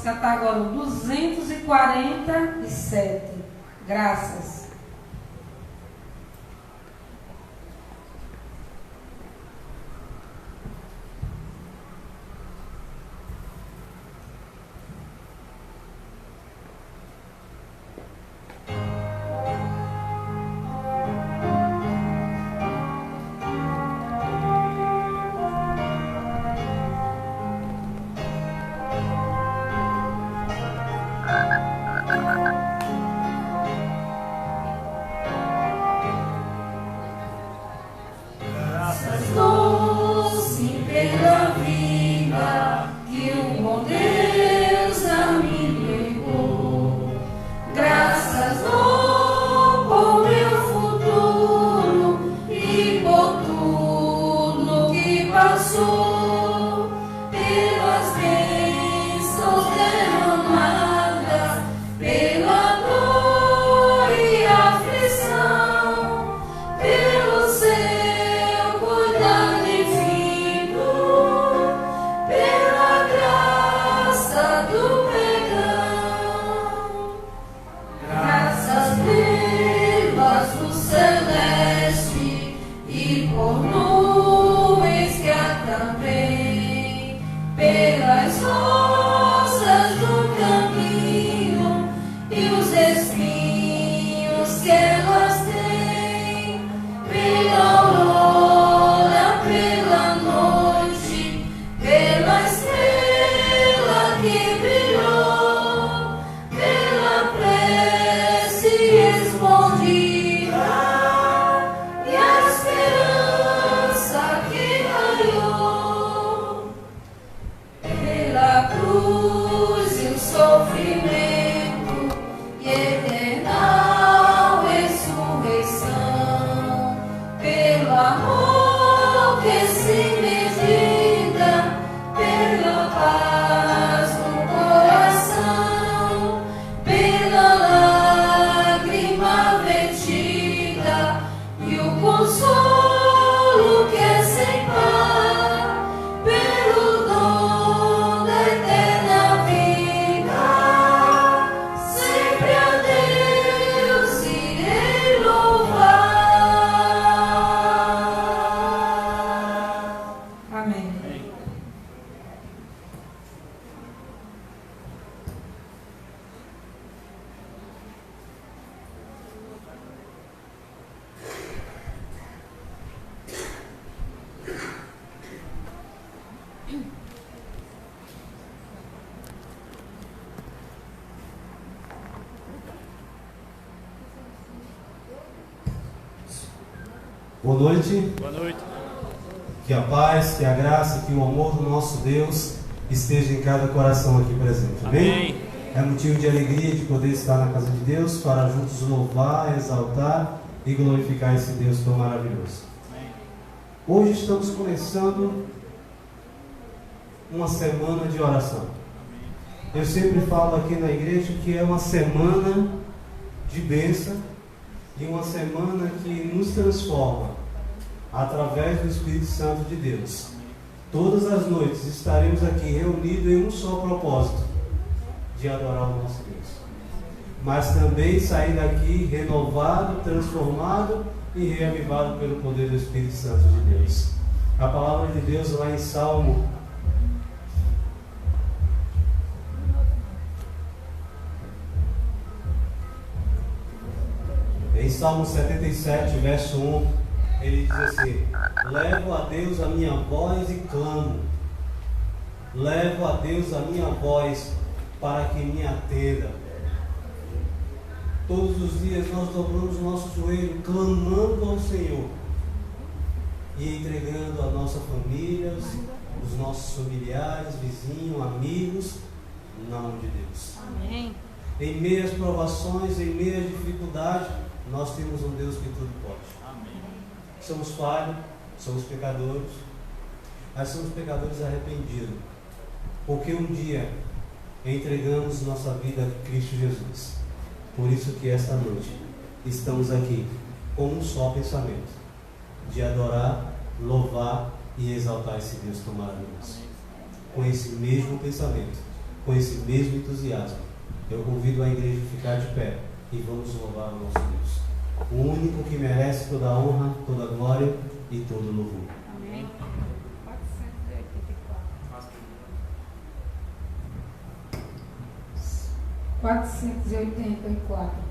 cantar agora o 247. Graças. Boa noite. Boa noite. Que a paz, que a graça, que o amor do nosso Deus esteja em cada coração aqui presente. Amém? É motivo de alegria de poder estar na casa de Deus para juntos louvar, exaltar e glorificar esse Deus tão maravilhoso. Amém. Hoje estamos começando uma semana de oração. Eu sempre falo aqui na igreja que é uma semana de bênção e uma semana que nos transforma através do Espírito Santo de Deus. Todas as noites estaremos aqui reunidos em um só propósito: de adorar o nosso Deus, mas também sair daqui renovado, transformado e reavivado pelo poder do Espírito Santo de Deus. A palavra de Deus lá em Salmo Em Salmo 77, verso 1, ele diz assim: levo a Deus a minha voz e clamo. Levo a Deus a minha voz para que me atenda. Todos os dias nós dobramos o nosso joelho, clamando ao Senhor e entregando a nossa família, os nossos familiares, vizinhos, amigos, na mão de Deus. Amém. Em meio às provações, em meio às dificuldades, nós temos um Deus que tudo pode. Amém. Somos falhos, somos pecadores, mas somos pecadores arrependidos, porque um dia entregamos nossa vida a Cristo Jesus. Por isso que esta noite estamos aqui com um só pensamento: de adorar, louvar e exaltar esse Deus tão maravilhoso. Com esse mesmo pensamento, Com esse mesmo entusiasmo, eu convido a igreja a ficar de pé e vamos louvar o nosso Deus, o único que merece toda a honra, toda a glória e todo o louvor. Amém. 484.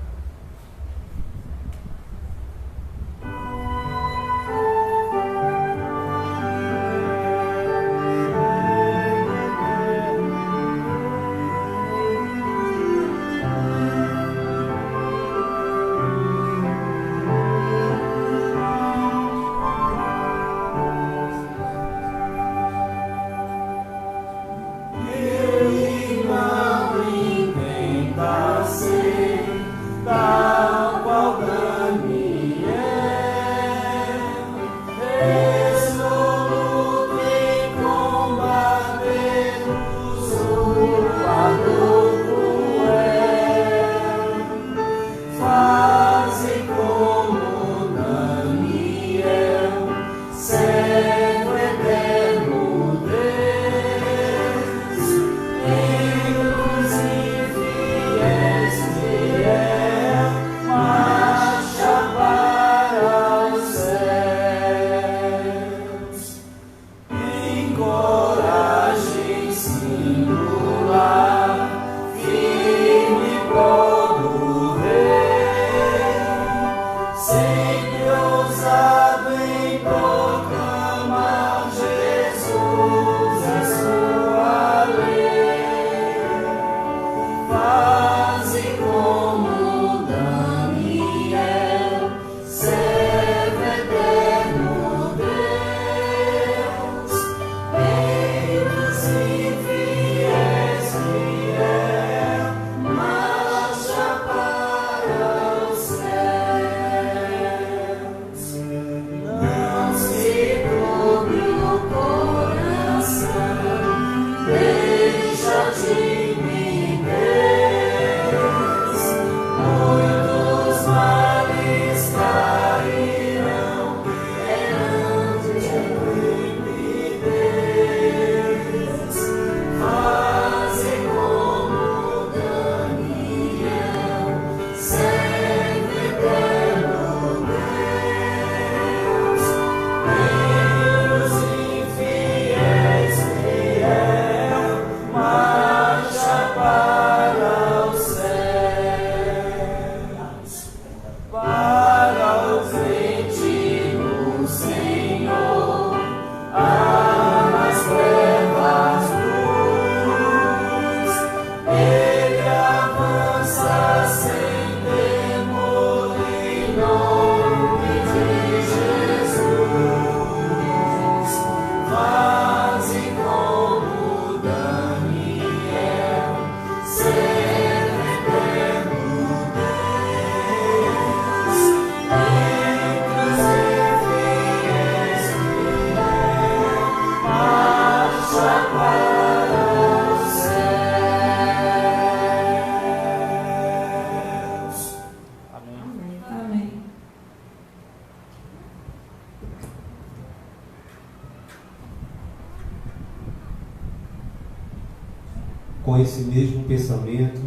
Com esse mesmo pensamento,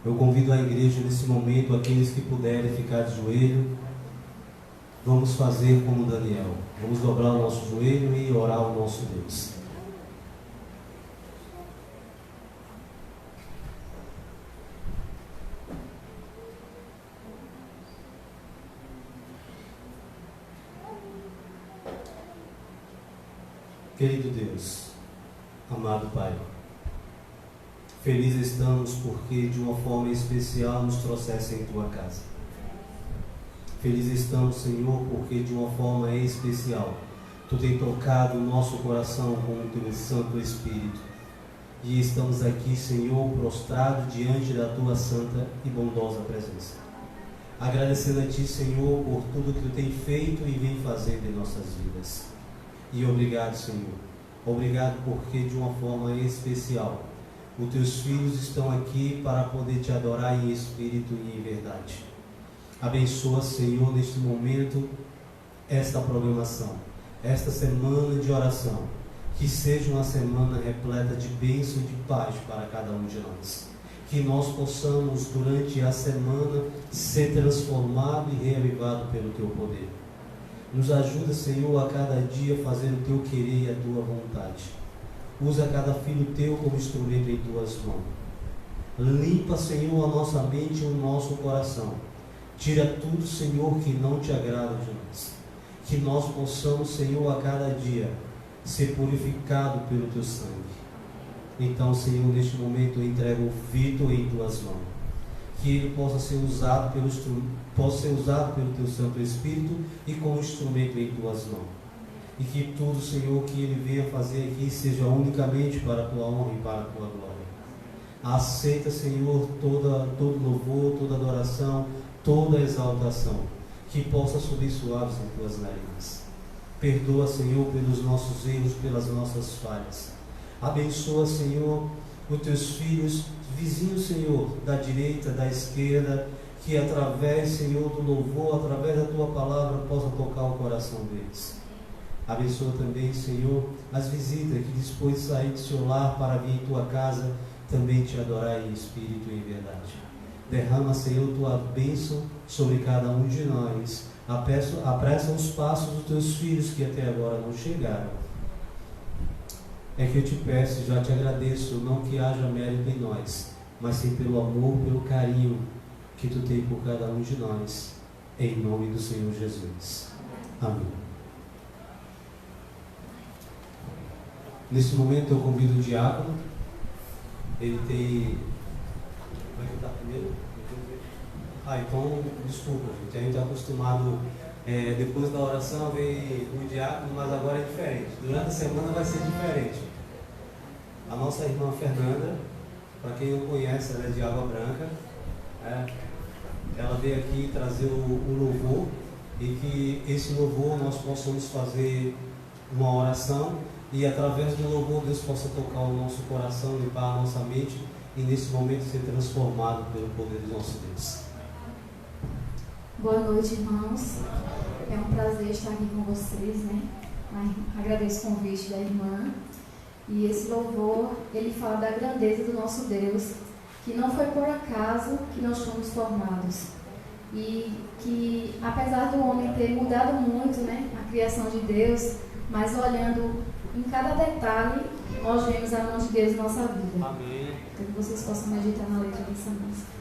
eu convido a igreja nesse momento, aqueles que puderem ficar de joelho, vamos fazer como Daniel, vamos dobrar o nosso joelho e orar ao nosso Deus. Querido Deus, amado Pai, felizes estamos porque de uma forma especial nos trouxesse em Tua casa. Felizes estamos, Senhor, porque de uma forma especial Tu tem tocado o nosso coração com o Teu Santo Espírito. E estamos aqui, Senhor, prostrados diante da Tua santa e bondosa presença. Agradecendo a Ti, Senhor, por tudo que Tu tem feito e vem fazendo em nossas vidas. E obrigado, Senhor. Obrigado porque de uma forma especial os Teus filhos estão aqui para poder Te adorar em espírito e em verdade. Abençoa, Senhor, neste momento, esta programação, esta semana de oração. Que seja uma semana repleta de bênção e de paz para cada um de nós. Que nós possamos, durante a semana, ser transformado e reavivado pelo Teu poder. Nos ajuda, Senhor, a cada dia fazer o Teu querer e a Tua vontade. Usa cada filho Teu como instrumento em Tuas mãos. Limpa, Senhor, a nossa mente e o nosso coração. Tira tudo, Senhor, que não Te agrada de nós. Que nós possamos, Senhor, a cada dia ser purificado pelo Teu sangue. Então, Senhor, neste momento eu entrego o Vitor em Tuas mãos. Que ele possa ser usado pelo Teu Santo Espírito e como instrumento em Tuas mãos. E que tudo, Senhor, que ele venha fazer aqui seja unicamente para a Tua honra e para a Tua glória. Aceita, Senhor, todo louvor, toda adoração, toda exaltação, que possa subir suaves em Tuas narinas. Perdoa, Senhor, pelos nossos erros, pelas nossas falhas. Abençoa, Senhor, os Teus filhos, vizinhos, Senhor, da direita, da esquerda, que através, Senhor, do louvor, através da Tua palavra, possa tocar o coração deles. Abençoa também, Senhor, as visitas que depois de sair do seu lar para vir em Tua casa, também Te adorar em espírito e em verdade. Derrama, Senhor, Tua bênção sobre cada um de nós. Apressa os passos dos Teus filhos que até agora não chegaram. É que eu Te peço, já Te agradeço, não que haja mérito em nós, mas sim pelo amor, pelo carinho que Tu tem por cada um de nós. Em nome do Senhor Jesus. Amém. Nesse momento eu convido o diácono. Ele tem... Vai cantar primeiro? Então, desculpa, gente. A gente está acostumado, depois da oração, ver o diácono, mas agora é diferente. Durante a semana vai ser diferente. A nossa irmã Fernanda, para quem não conhece, ela é de Água Branca. Ela veio aqui trazer o louvor, e que esse louvor nós possamos fazer uma oração, e através do louvor Deus possa tocar o nosso coração, limpar a nossa mente, e nesse momento ser transformado pelo poder do nosso Deus. Boa noite, irmãos. É um prazer estar aqui com vocês, né? Agradeço o convite da irmã. E esse louvor, ele fala da grandeza do nosso Deus, que não foi por acaso que nós fomos formados. E que, apesar do homem ter mudado muito, né, a criação de Deus, mas olhando em cada detalhe, nós vemos a mão de Deus na nossa vida. Amém. Então, que vocês possam meditar na letra dessa música.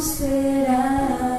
Susterá.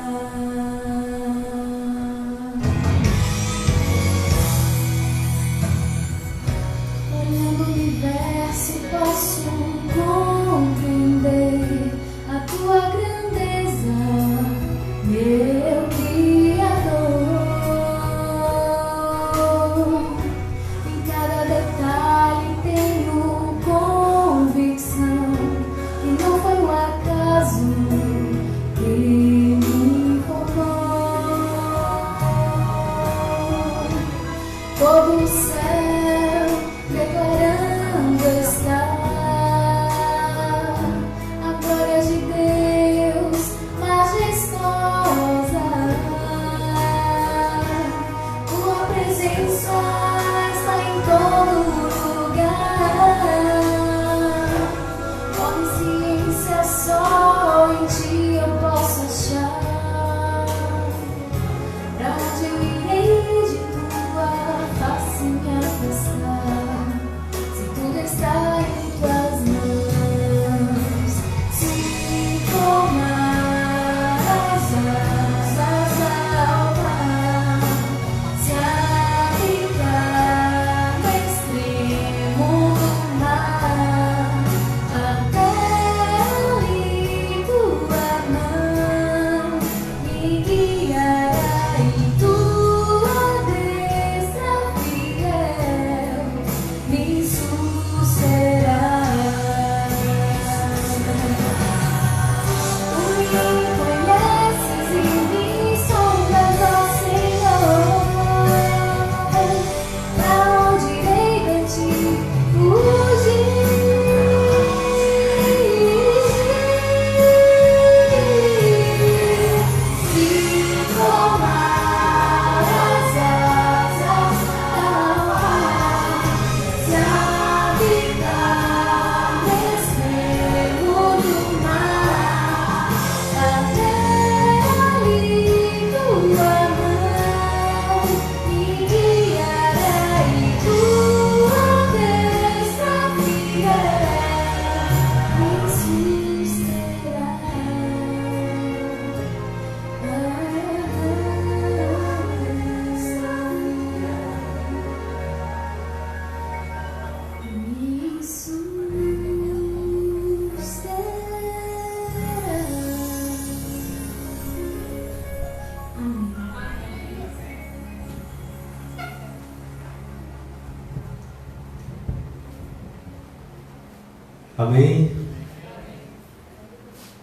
Amém?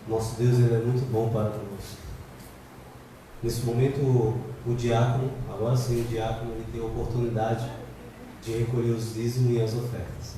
Nosso Deus, Ele é muito bom para nós. Nesse momento, o diácono, agora sim o diácono, ele tem a oportunidade de recolher os dízimos e as ofertas.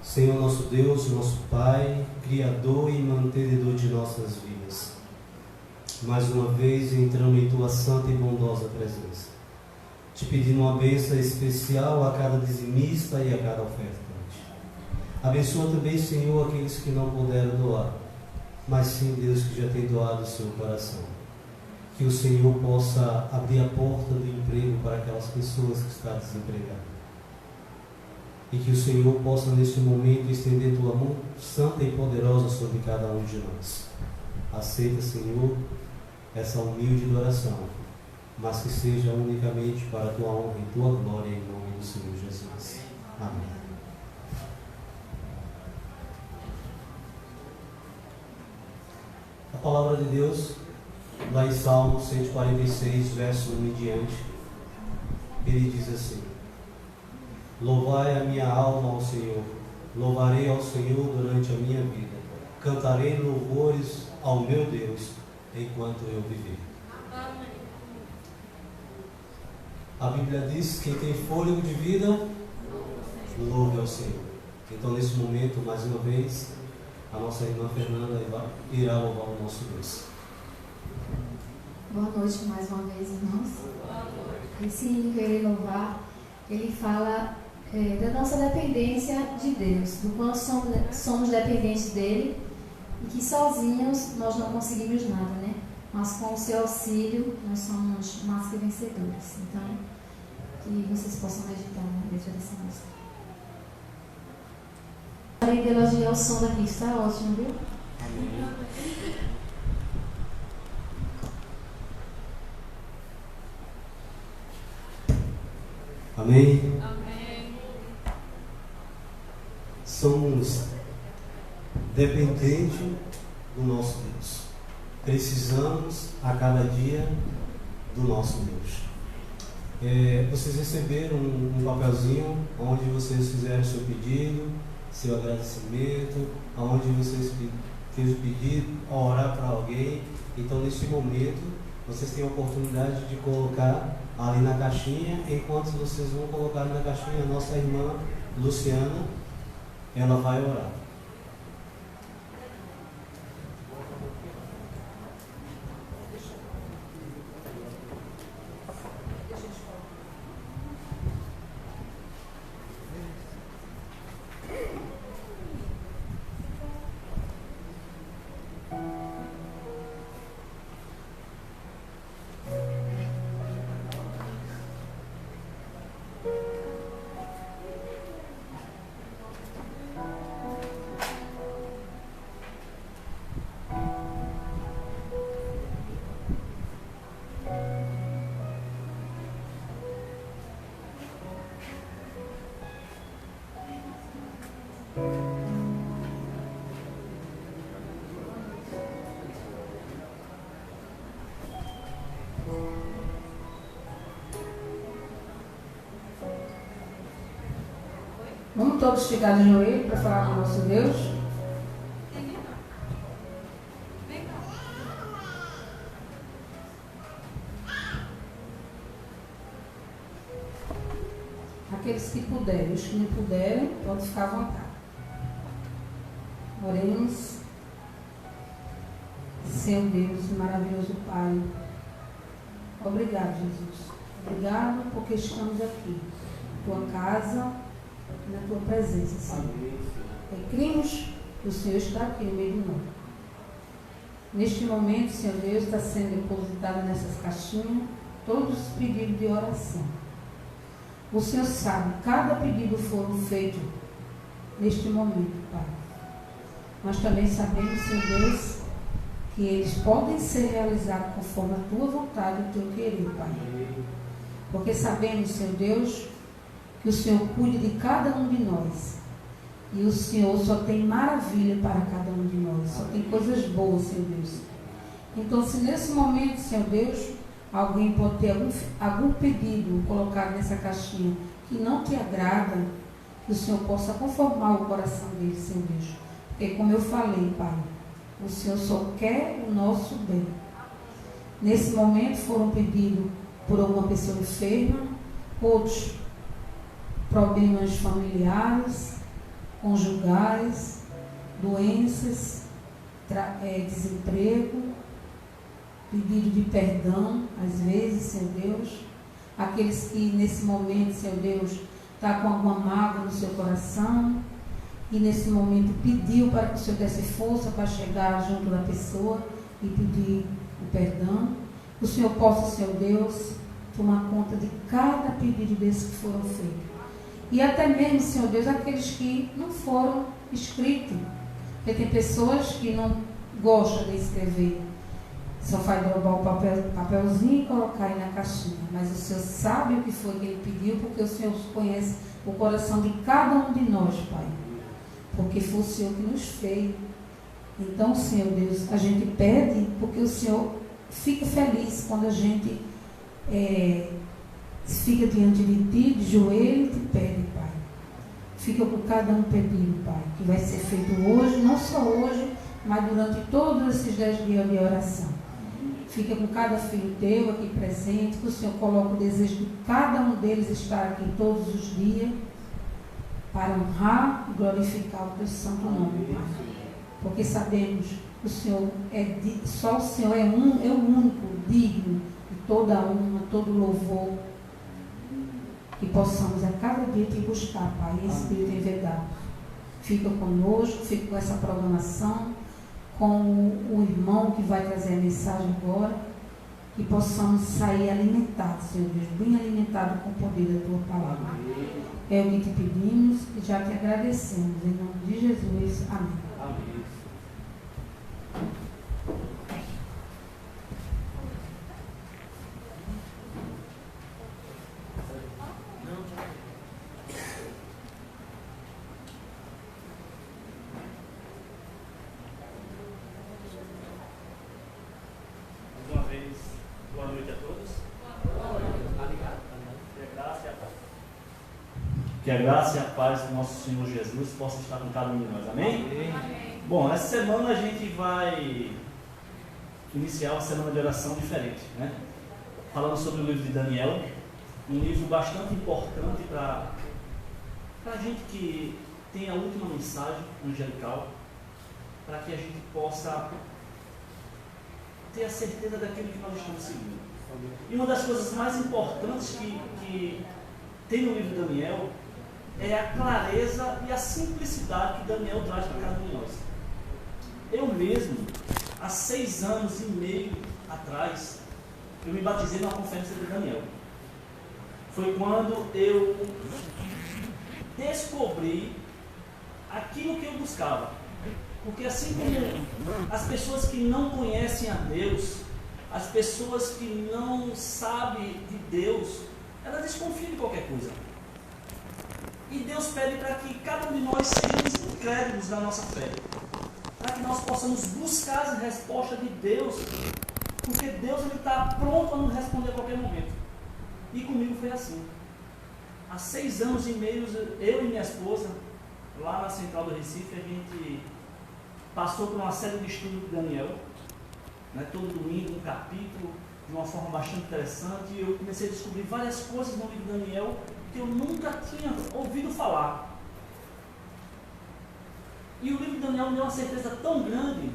Senhor nosso Deus, nosso Pai, Criador e mantenedor de nossas vidas, mais uma vez entramos em Tua santa e bondosa presença, te pedindo uma bênção especial a cada dizimista e a cada ofertante. Abençoa também, Senhor, aqueles que não puderam doar, mas sim, Deus, que já tem doado o seu coração. Que o Senhor possa abrir a porta do emprego para aquelas pessoas que estão desempregadas. E que o Senhor possa, neste momento, estender Tua mão santa e poderosa sobre cada um de nós. Aceita, Senhor, essa humilde oração, mas que seja unicamente para a Tua honra e Tua glória, em nome do Senhor Jesus. Amém. A palavra de Deus, lá em Salmo 146, verso 1 em diante, ele diz assim: Louvai a minha alma ao Senhor, louvarei ao Senhor durante a minha vida, cantarei louvores ao meu Deus enquanto eu viver. A Bíblia diz: quem tem fôlego de vida, louve ao Senhor. Então, nesse momento, mais uma vez, a nossa irmã Fernanda irá louvar o nosso Deus. Boa noite mais uma vez, irmãos. Esse hino que eu irei louvar, ele fala da nossa dependência de Deus, do quanto somos dependentes dele e que sozinhos nós não conseguimos nada, né? Mas com o seu auxílio nós somos mais que vencedores. Então, que vocês possam meditar na letra dessa música. Além de elogiar o som daqui, está ótimo, viu? Amém? Somos dependentes do nosso Deus. Precisamos a cada dia do nosso Deus. Vocês receberam um papelzinho onde vocês fizeram seu pedido, seu agradecimento, onde vocês fez o pedido, orar para alguém. Então, nesse momento, vocês têm a oportunidade de colocar ali na caixinha. Enquanto vocês vão colocar na caixinha, a nossa irmã Luciana, ela vai orar. Vamos todos ficar de joelho para falar com o nosso Deus. Aqueles que puderem, os que não puderem, podem ficar à vontade. Oremos. Senhor Deus, maravilhoso Pai, obrigado, Jesus. Obrigado porque estamos aqui, na tua casa, na tua presença, Senhor. Cremos que o Senhor está aqui no meio de nós. Neste momento, Senhor Deus, está sendo depositado nessas caixinhas todos os pedidos de oração. O Senhor sabe, cada pedido foram feito neste momento, Pai. Nós também sabemos, Senhor Deus, que eles podem ser realizados conforme a tua vontade e o teu querer, Pai. Porque sabemos, Senhor Deus, que o Senhor cuida de cada um de nós. E o Senhor só tem maravilha para cada um de nós. Só tem coisas boas, Senhor Deus. Então, se nesse momento, Senhor Deus, alguém pode ter algum pedido colocado nessa caixinha que não te agrada, que o Senhor possa conformar o coração dele, Senhor Deus. Porque, como eu falei, Pai, o Senhor só quer o nosso bem. Nesse momento foram pedidos por alguma pessoa enferma, outros problemas familiares, conjugais, doenças, desemprego, pedido de perdão, às vezes, Senhor Deus. Aqueles que nesse momento, Senhor Deus, está com alguma mágoa no seu coração, e nesse momento pediu para que o Senhor desse força para chegar junto da pessoa e pedir o perdão. Que o Senhor possa, Senhor Deus, tomar conta de cada pedido desses que foram feitos. E até mesmo, Senhor Deus, aqueles que não foram escritos. Porque tem pessoas que não gostam de escrever. Só faz dobrar o papelzinho e colocar aí na caixinha. Mas o Senhor sabe o que foi que ele pediu, porque o Senhor conhece o coração de cada um de nós, Pai. Porque foi o Senhor que nos fez. Então, Senhor Deus, a gente pede porque o Senhor fica feliz quando a gente fica diante de Ti, de joelho, e te pede, Pai. Fica com cada um pedindo, Pai, que vai ser feito hoje, não só hoje, mas durante todos esses 10 dias de oração. Fica com cada filho Teu aqui presente, que o Senhor coloque o desejo de cada um deles estar aqui todos os dias, para honrar e glorificar o Teu santo nome, Pai. Porque sabemos que o Senhor só o Senhor é o único digno de toda a honra, todo louvor. Que possamos a cada dia Te buscar, Pai, em espírito e em verdade. Fica conosco, fica com essa programação, com o irmão que vai trazer a mensagem agora. Que possamos sair alimentados, Senhor Deus, bem alimentados com o poder da Tua palavra. É o que Te pedimos e já Te agradecemos. Em nome de Jesus. Amém. Amém. Mais uma vez, boa noite a todos. Que a graça e a paz do nosso Senhor Jesus possa estar com cada um de nós. Amém? Amém. Bom, essa semana a gente vai iniciar uma semana de oração diferente, né? Falando sobre o livro de Daniel, um livro bastante importante para a gente que tem a última mensagem angelical, para que a gente possa ter a certeza daquilo que nós estamos seguindo. E uma das coisas mais importantes que tem no livro de Daniel é a clareza e a simplicidade que Daniel traz para cada um de nós. Eu mesmo, há 6 anos e meio atrás, eu me batizei numa conferência de Daniel. Foi quando eu descobri aquilo que eu buscava. Porque assim como as pessoas que não conhecem a Deus, as pessoas que não sabem de Deus, elas desconfiam de qualquer coisa. E Deus pede para que cada um de nós sejamos incrédulos na nossa fé. Para que nós possamos buscar as respostas de Deus. Porque Deus está pronto a nos responder a qualquer momento. E comigo foi assim. Há 6 anos e meio, eu e minha esposa, lá na Central do Recife, a gente passou por uma série de estudos de Daniel. Né? Todo domingo um capítulo, de uma forma bastante interessante, e eu comecei a descobrir várias coisas no livro de Daniel que eu nunca tinha ouvido falar. E o livro de Daniel me deu uma certeza tão grande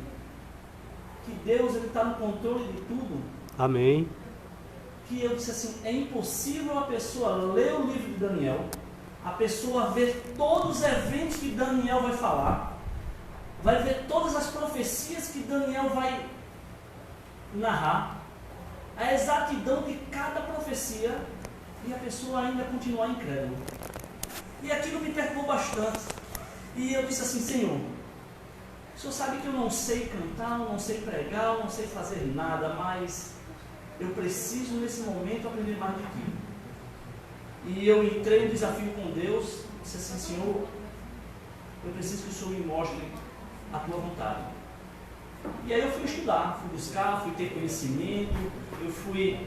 que Deus está no controle de tudo. Amém. Que eu disse assim, é impossível a pessoa ler o livro de Daniel, a pessoa ver todos os eventos que Daniel vai falar, vai ver todas as profecias que Daniel vai narrar, a exatidão de cada profecia, e a pessoa ainda continuar incrédula. E aquilo me perturbou bastante. E eu disse assim, Senhor, o Senhor sabe que eu não sei cantar, eu não sei pregar, eu não sei fazer nada, mas eu preciso nesse momento aprender mais de Ti. E eu entrei no desafio com Deus, disse assim, Senhor, eu preciso que o Senhor me mostre a Tua vontade. E aí eu fui estudar, fui buscar, fui ter conhecimento, eu fui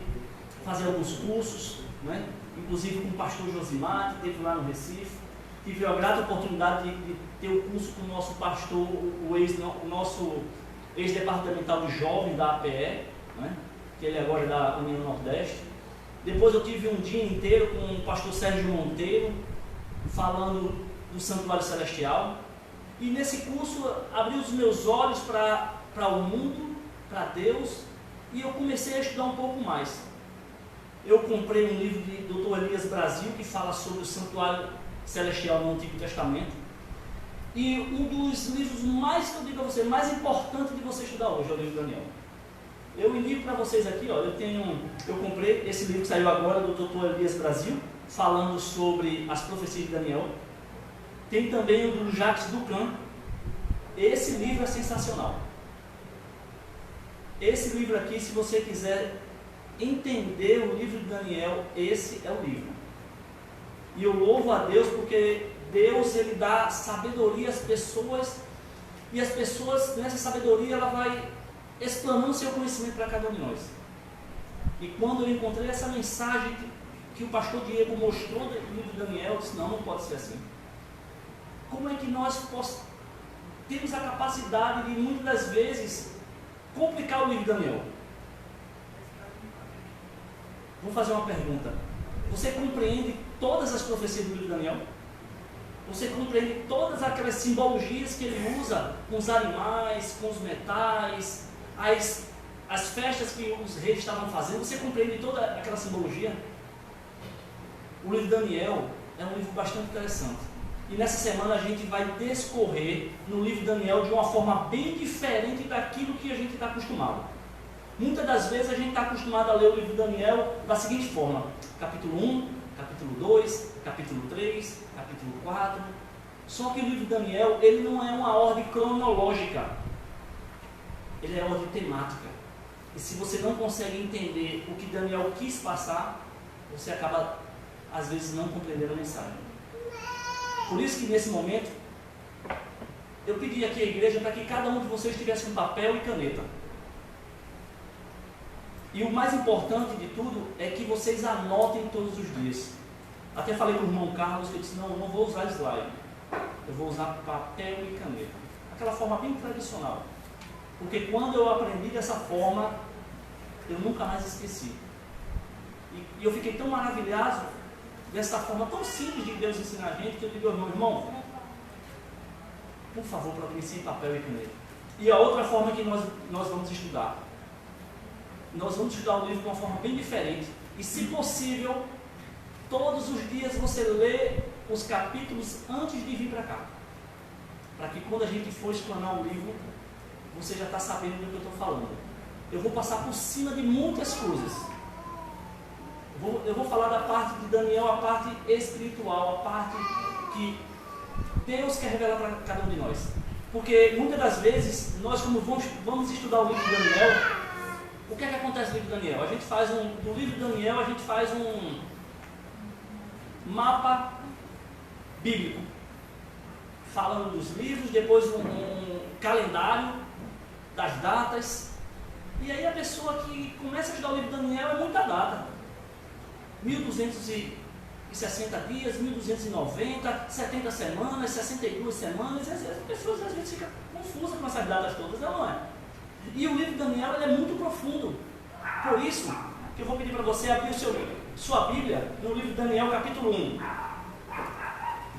fazer alguns cursos, né? Inclusive com o pastor Josimar, que esteve lá no Recife. Tive a grata oportunidade de ter o curso com o nosso pastor, o nosso ex-departamental de jovens da APE, né? Que ele agora é da União Nordeste. Depois eu tive um dia inteiro com o pastor Sérgio Monteiro, falando do Santuário Celestial. E nesse curso abriu os meus olhos para o mundo, para Deus, e eu comecei a estudar um pouco mais. Eu comprei um livro de Dr. Elias Brasil, que fala sobre o Santuário Celestial no Antigo Testamento. E um dos livros mais, que eu digo a você, mais importante de você estudar hoje é o livro de Daniel. Eu indico para vocês aqui, ó, eu comprei esse livro que saiu agora do Dr. Elias Brasil, falando sobre as profecias de Daniel. Tem também o do Jacques Ducan. Esse livro é sensacional. Esse livro aqui, se você quiser entender o livro de Daniel, esse é o livro. E eu louvo a Deus porque Deus, Ele dá sabedoria às pessoas, e as pessoas, nessa sabedoria, ela vai explanando seu conhecimento para cada um de nós. E quando eu encontrei essa mensagem que o pastor Diego mostrou no livro de Daniel, eu disse, não pode ser assim. Como é que nós temos a capacidade de, muitas das vezes, complicar o livro de Daniel? Vou fazer uma pergunta. Você compreende todas as profecias do livro de Daniel? Você compreende todas aquelas simbologias que ele usa com os animais, com os metais, as festas que os reis estavam fazendo? Você compreende toda aquela simbologia? O livro de Daniel é um livro bastante interessante. E nessa semana a gente vai discorrer no livro de Daniel de uma forma bem diferente daquilo que a gente está acostumado. Muitas das vezes a gente está acostumado a ler o livro de Daniel da seguinte forma: capítulo 1, capítulo 2, capítulo 3, capítulo 4. Só que o livro de Daniel, ele não é uma ordem cronológica, ele é ordem temática. E se você não consegue entender o que Daniel quis passar, você acaba, às vezes, não compreendendo a mensagem. Por isso que nesse momento, eu pedi aqui à igreja para que cada um de vocês tivesse um papel e caneta. E o mais importante de tudo é que vocês anotem todos os dias. Até falei com o irmão Carlos, que eu disse, não, eu não vou usar slide, eu vou usar papel e caneta. Aquela forma bem tradicional. Porque quando eu aprendi dessa forma, eu nunca mais esqueci. E eu fiquei tão maravilhado dessa forma tão simples de Deus ensinar a gente, que eu digo ao irmão, por favor, providencie papel e caneta. E a outra forma que nós vamos estudar. Nós vamos estudar o livro de uma forma bem diferente. E, se possível, todos os dias você lê os capítulos antes de vir para cá. Para que quando a gente for explanar o livro, você já está sabendo do que eu estou falando. Eu vou passar por cima de muitas coisas. Eu vou falar da parte de Daniel, a parte espiritual, a parte que Deus quer revelar para cada um de nós. Porque muitas das vezes, nós como vamos estudar o livro de Daniel, o que é que acontece no livro de Daniel? Do livro de Daniel a gente faz um mapa bíblico, falando dos livros, depois um calendário das datas, e aí a pessoa que começa a estudar o livro de Daniel é muita data. 1260 dias, 1290, 70 semanas, 62 semanas, e as pessoas às vezes ficam confusas com essas datas todas, não é? E o livro de Daniel ele é muito profundo. Por isso que eu vou pedir para você abrir sua Bíblia no livro de Daniel capítulo 1.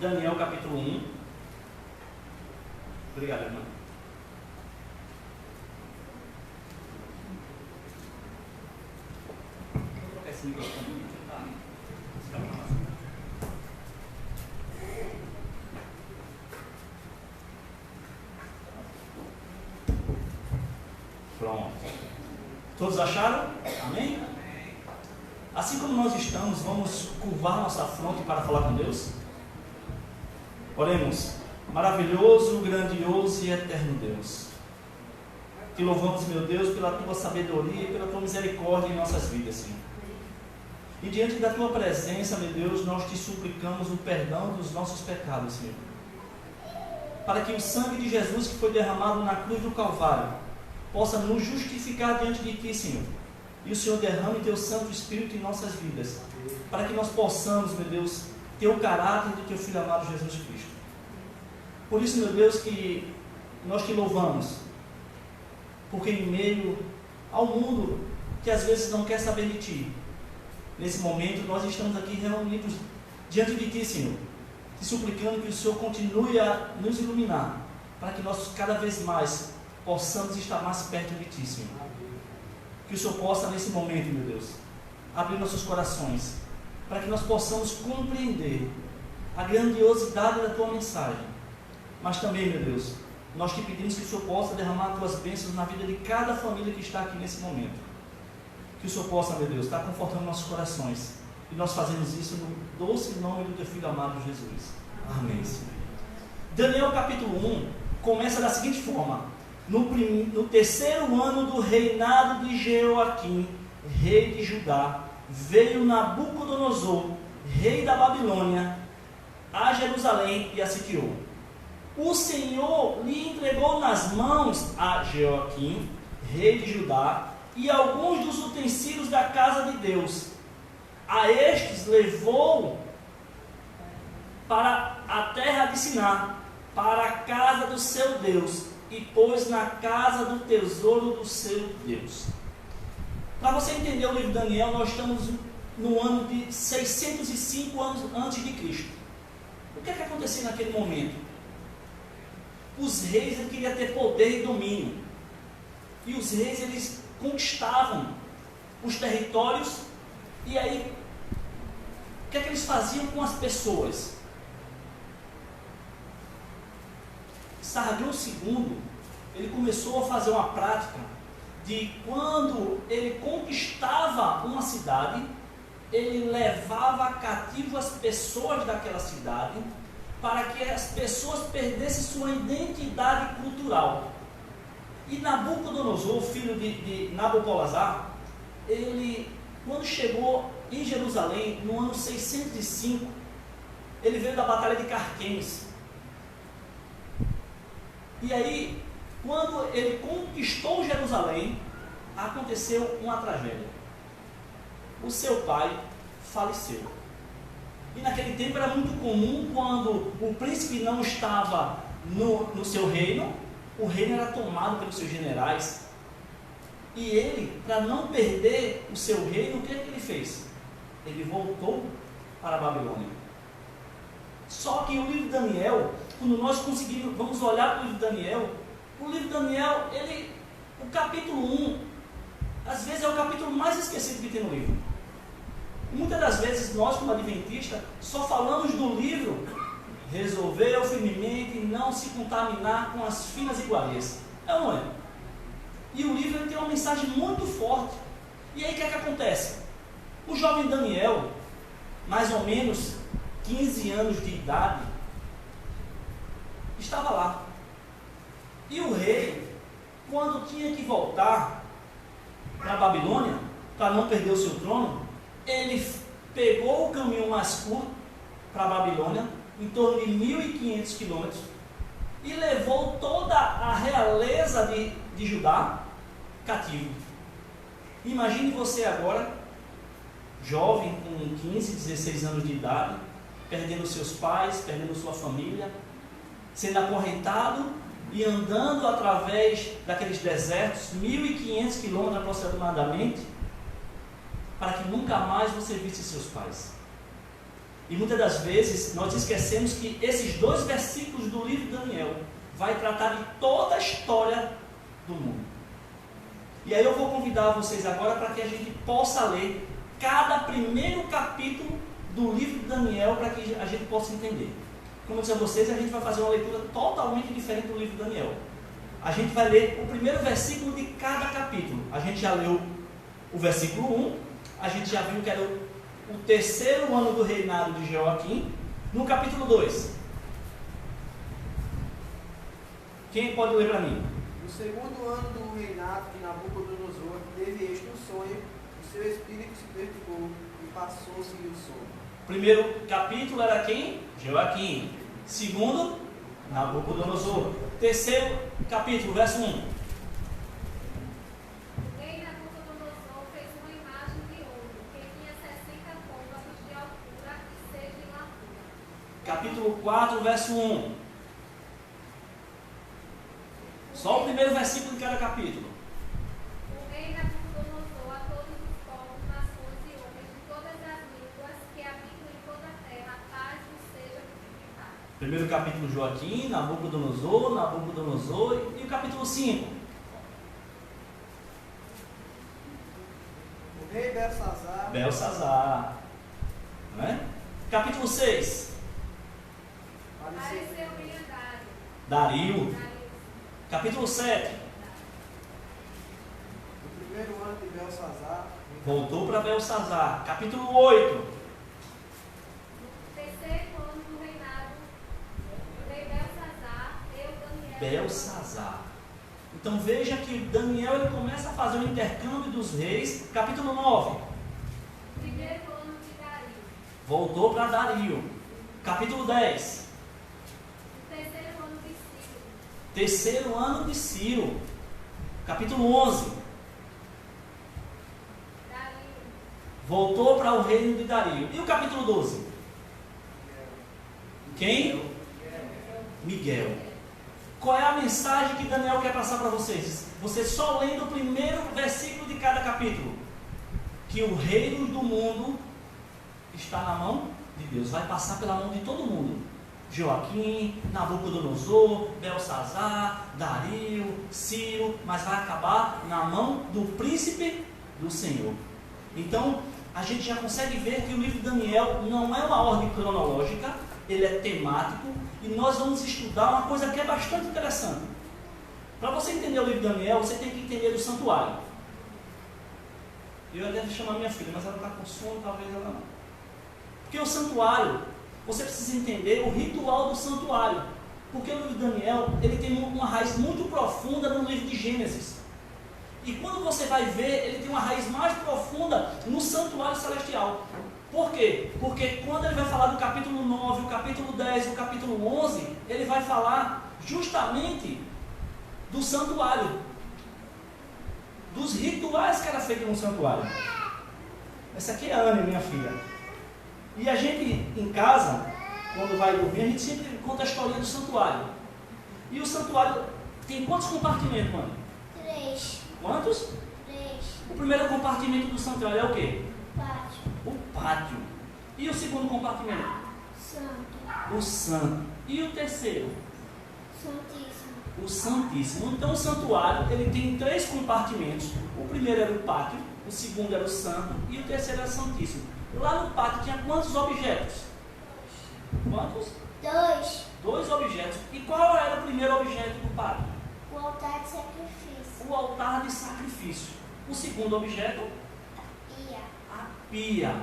Daniel capítulo 1. Obrigado, irmão. Vou trocar esse microfone aqui, tá? Pronto. Todos acharam? Amém? Assim como nós estamos, vamos curvar nossa fronte para falar com Deus? Oremos. Maravilhoso, grandioso e eterno Deus, te louvamos, meu Deus, pela tua sabedoria e pela tua misericórdia em nossas vidas, Senhor. E diante da tua presença, meu Deus, nós te suplicamos o perdão dos nossos pecados, Senhor, para que o sangue de Jesus que foi derramado na cruz do Calvário possa nos justificar diante de ti, Senhor. E o Senhor derrame teu Santo Espírito em nossas vidas, para que nós possamos, meu Deus, ter o caráter do teu Filho amado Jesus Cristo. Por isso, meu Deus, que nós te louvamos, porque em meio ao mundo que às vezes não quer saber de ti, nesse momento nós estamos aqui reunidos diante de ti, Senhor, te suplicando que o Senhor continue a nos iluminar, para que nós cada vez mais possamos estar mais perto de ti, Senhor. Que o Senhor possa nesse momento, meu Deus, abrir nossos corações, para que nós possamos compreender a grandiosidade da tua mensagem. Mas também, meu Deus, nós te pedimos que o Senhor possa derramar tuas bênçãos na vida de cada família que está aqui nesse momento. Que o Senhor possa, meu Deus, estar confortando nossos corações. E nós fazemos isso no doce nome do teu Filho amado Jesus. Amém, Senhor. Daniel capítulo 1 começa da seguinte forma: no terceiro ano do reinado de Jeoaquim, rei de Judá, veio Nabucodonosor, rei da Babilônia, a Jerusalém e a sitiou. O Senhor lhe entregou nas mãos a Jeoaquim, rei de Judá, e alguns dos utensílios da casa de Deus. A estes levou para a terra de Siná, para a casa do seu Deus, e pôs na casa do tesouro do seu Deus. Para você entender o livro de Daniel, nós estamos no ano de 605 anos antes de Cristo. O que é que aconteceu naquele momento? Os reis queriam ter poder e domínio. E os reis, eles conquistavam os territórios. E aí, o que é que eles faziam com as pessoas? Sargon II, ele começou a fazer uma prática de quando ele conquistava uma cidade, ele levava cativo as pessoas daquela cidade, para que as pessoas perdessem sua identidade cultural. E Nabucodonosor, filho de Nabopolassar, ele, quando chegou em Jerusalém, no ano 605, ele veio da batalha de Carquemes. E aí, quando ele conquistou Jerusalém, aconteceu uma tragédia. O seu pai faleceu. E naquele tempo era muito comum, quando o príncipe não estava no seu reino, o reino era tomado pelos seus generais. E ele, para não perder o seu reino, o que é que ele fez? Ele voltou para a Babilônia. Só que o livro de Daniel, quando nós vamos olhar para o livro de Daniel, o capítulo 1, às vezes é o capítulo mais esquecido que tem no livro. Muitas das vezes nós, como adventistas, só falamos do livro resolveu firmemente não se contaminar com as finas iguarias. É ou não é? E o livro tem uma mensagem muito forte. E aí o que é que acontece? O jovem Daniel, mais ou menos 15 anos de idade, estava lá. E o rei, quando tinha que voltar para a Babilônia, para não perder o seu trono, ele pegou o caminho mais curto para a Babilônia, em torno de 1.500 quilômetros, e levou toda a realeza de Judá cativo. Imagine você agora, jovem com 15, 16 anos de idade, perdendo seus pais, perdendo sua família, sendo acorrentado e andando através daqueles desertos, 1.500 quilômetros aproximadamente, nunca mais você visse seus pais. E muitas das vezes nós esquecemos que esses 2 versículos do livro de Daniel vai tratar de toda a história do mundo. E aí eu vou convidar vocês agora para que a gente possa ler cada primeiro capítulo do livro de Daniel para que a gente possa entender. Como eu disse a vocês, a gente vai fazer uma leitura totalmente diferente do livro de Daniel. A gente vai ler o primeiro versículo de cada capítulo. A gente já leu o versículo 1, a gente já viu que era o terceiro ano do reinado de Joaquim. No capítulo 2, quem pode ler para mim? No segundo ano do reinado de Nabucodonosor, teve este um sonho, o seu espírito se perturbou e passou-se-lhe o sono. Primeiro capítulo era quem? Joaquim. Segundo, Nabucodonosor. Terceiro capítulo, verso 1. O rei Nabucodonosor fez uma imagem de ouro, que tinha 60 côvados de altura e 6 de largura. Capítulo 4, verso 1. Só o primeiro versículo de cada capítulo. O rei Nabucodonosor a todos os povos, nações e homens de todas as línguas que habitam em toda a terra, a paz vos seja multiplicada. Primeiro capítulo Joaquim, Nabucodonosor e o capítulo 5. O rei Belsazar, Belsazar. Não é? Capítulo 6. Pareceu bem andado. Dario. Dario. Capítulo 7. no primeiro ano de Belsazar, Voltou para Belsazar. Capítulo 8. No terceiro ano do reinado do rei Belsazar, eu, Daniel. Belsazar. Então veja que Daniel ele começa a fazer o intercâmbio dos reis. Capítulo 9. Primeiro ano de Dario. Voltou para Dario. Capítulo 10. No terceiro ano de Ciro. Terceiro ano de Ciro. Capítulo 11. Dario. Voltou para o reino de Dario. E o capítulo 12? Quem? Miguel. Qual é a mensagem que Daniel quer passar para vocês? Você só lendo o primeiro versículo de cada capítulo. Que o reino do mundo está na mão de Deus. Vai passar pela mão de todo mundo. Joaquim, Nabucodonosor, Belsazar, Dario, Ciro, mas vai acabar na mão do príncipe do Senhor. Então, a gente já consegue ver que o livro de Daniel não é uma ordem cronológica, ele é temático, e nós vamos estudar uma coisa que é bastante interessante. Para você entender o livro de Daniel, você tem que entender do santuário. Eu ia até chamar minha filha, mas ela está com sono, talvez ela não. Porque o santuário, você precisa entender o ritual do santuário. Porque o livro de Daniel, ele tem uma raiz muito profunda no livro de Gênesis. E quando você vai ver, ele tem uma raiz mais profunda no santuário celestial. Por quê? Porque quando ele vai falar do capítulo 9, o capítulo 10, o capítulo 11, ele vai falar justamente do santuário. Dos rituais que era feito no santuário. Essa aqui é a Ana, minha filha. E a gente, em casa, quando vai dormir, a gente sempre conta a historinha do santuário. E o santuário tem quantos compartimentos, mano? 3. Quantos? 3. O primeiro compartimento do santuário é o quê? Pátio. O pátio. E o segundo compartimento? Santo. O santo. E o terceiro? Santíssimo. O santíssimo. Então o santuário, ele tem 3 compartimentos. O primeiro era o pátio, o segundo era o santo e o terceiro era o santíssimo. Lá no pátio tinha quantos objetos? Quantos? 2. 2 objetos. E qual era o primeiro objeto do pátio? O altar de sacrifício. O altar de sacrifício. O segundo objeto? Pia. A pia.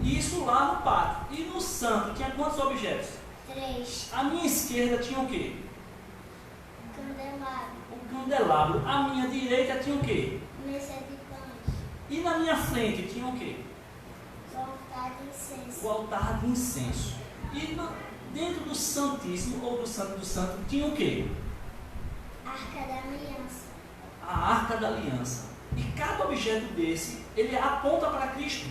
Isso lá no pátio. E no santo tinha quantos objetos? 3. À minha esquerda tinha o quê? Candelabro. O candelabro. À minha direita tinha o quê? Mesa de pães. E na minha frente tinha o quê? O altar de incenso. O altar de incenso. E dentro do Santíssimo, ou do Santo do Santo, tinha o quê? Arca da Aliança. A Arca da Aliança. E cada objeto desse, ele aponta para Cristo.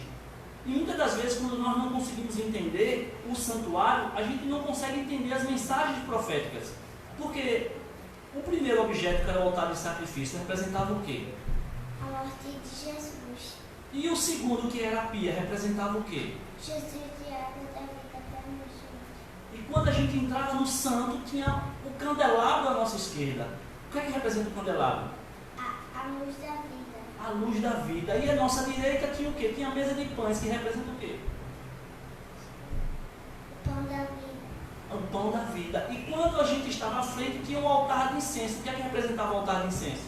E muitas das vezes, quando nós não conseguimos entender o santuário, a gente não consegue entender as mensagens proféticas. Porque o primeiro objeto, que era o altar de sacrifício, representava o quê? A morte de Jesus. E o segundo, que era a pia, representava o quê? Jesus de água da vida para nós juntos. E quando a gente entrava no santo, tinha o candelabro à nossa esquerda. O que é que representa o candelabro? A luz da vida. A luz da vida. E à nossa direita tinha o quê? Tinha a mesa de pães, que representa o quê? O pão da vida. O pão da vida. E quando a gente estava à frente, tinha um altar de incenso. O que é que representava o altar de incenso?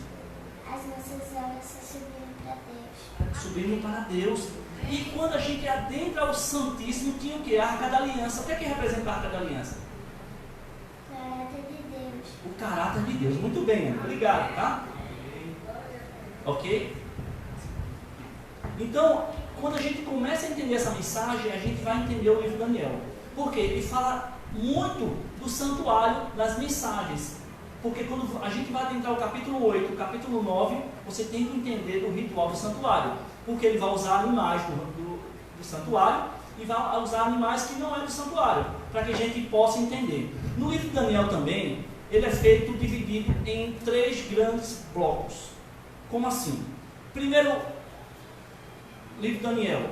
As nossas orações subiram para Deus. Subindo para Deus. E quando a gente adentra o Santíssimo, tinha o quê? A Arca da Aliança. O que é que representa a Arca da Aliança? O caráter de Deus. O caráter de Deus. Muito bem, Ana. Obrigado, tá? Ok? Então, quando a gente começa a entender essa mensagem, a gente vai entender o livro de Daniel. Por quê? Ele fala muito do santuário das mensagens. Porque quando a gente vai adentrar o capítulo 8, o capítulo 9, você tem que entender do ritual do santuário. Porque ele vai usar animais do santuário e vai usar animais que não é do santuário, para que a gente possa entender. No livro de Daniel também, ele é feito dividido em 3 grandes blocos. Como assim? Primeiro, livro de Daniel,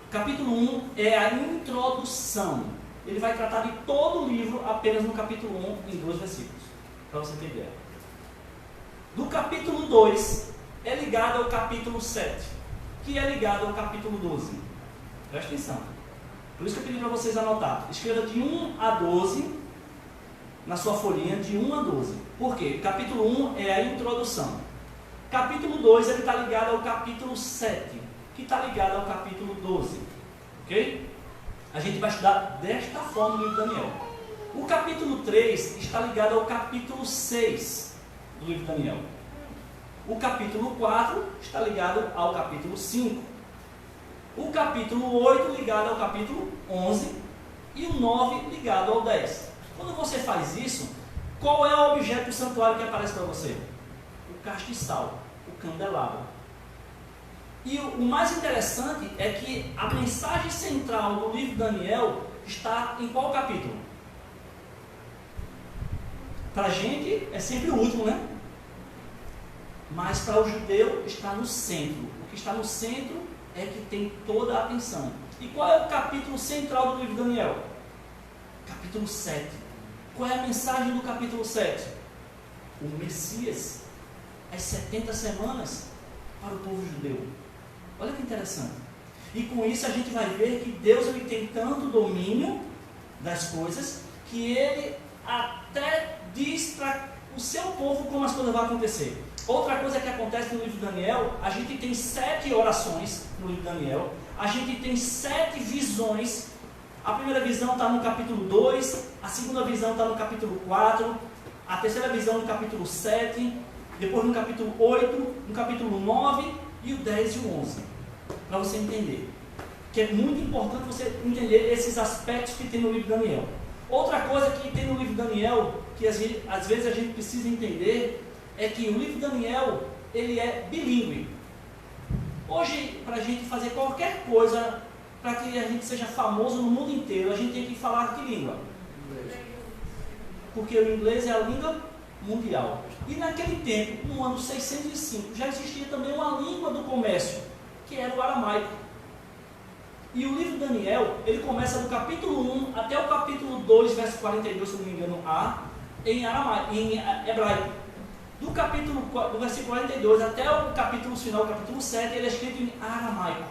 capítulo 1 é a introdução. Ele vai tratar de todo o livro apenas no capítulo 1, em 2 versículos, para você ter ideia. Do capítulo 2 é ligado ao capítulo 7, que é ligado ao capítulo 12. Presta atenção. Por isso que eu pedi para vocês anotar. Escreva de 1 a 12 na sua folhinha, de 1 a 12. Por quê? Capítulo 1 é a introdução. Capítulo 2 ele está ligado ao capítulo 7, que está ligado ao capítulo 12. Ok? A gente vai estudar desta forma no livro de Daniel. O capítulo 3 está ligado ao capítulo 6 do livro de Daniel. O capítulo 4 está ligado ao capítulo 5. O capítulo 8 ligado ao capítulo 11. E o 9 ligado ao 10. Quando você faz isso, qual é o objeto do santuário que aparece para você? O castiçal, o candelabro. E o mais interessante é que a mensagem central do livro de Daniel está em qual capítulo? Para a gente é sempre o último, né? Mas para o judeu está no centro. O que está no centro é que tem toda a atenção. E qual é o capítulo central do livro de Daniel? Capítulo 7. Qual é a mensagem do capítulo 7? O Messias. As 70 semanas para o povo judeu. Olha que interessante. E com isso a gente vai ver que Deus ele tem tanto domínio das coisas que ele até diz para o seu povo como as coisas vão acontecer. Outra coisa que acontece no livro de Daniel, a gente tem 7 orações no livro de Daniel, a gente tem 7 visões. A primeira visão está no capítulo 2, a segunda visão está no capítulo 4, a terceira visão no capítulo 7, depois no capítulo 8, no capítulo 9 e o 10 e o 11. Para você entender. Que é muito importante você entender esses aspectos que tem no livro de Daniel. Outra coisa que tem no livro de Daniel, que às vezes a gente precisa entender, é que o livro de Daniel, ele é bilíngue. Hoje, para a gente fazer qualquer coisa, para que a gente seja famoso no mundo inteiro, a gente tem que falar que língua? Porque o inglês é a língua mundial. E naquele tempo, no ano 605, já existia também uma língua do comércio, que era o aramaico. E o livro de Daniel, ele começa do capítulo 1 até o capítulo 2, verso 42, se não me engano, em hebraico. Do versículo 42 até o capítulo final, o capítulo 7, ele é escrito em aramaico.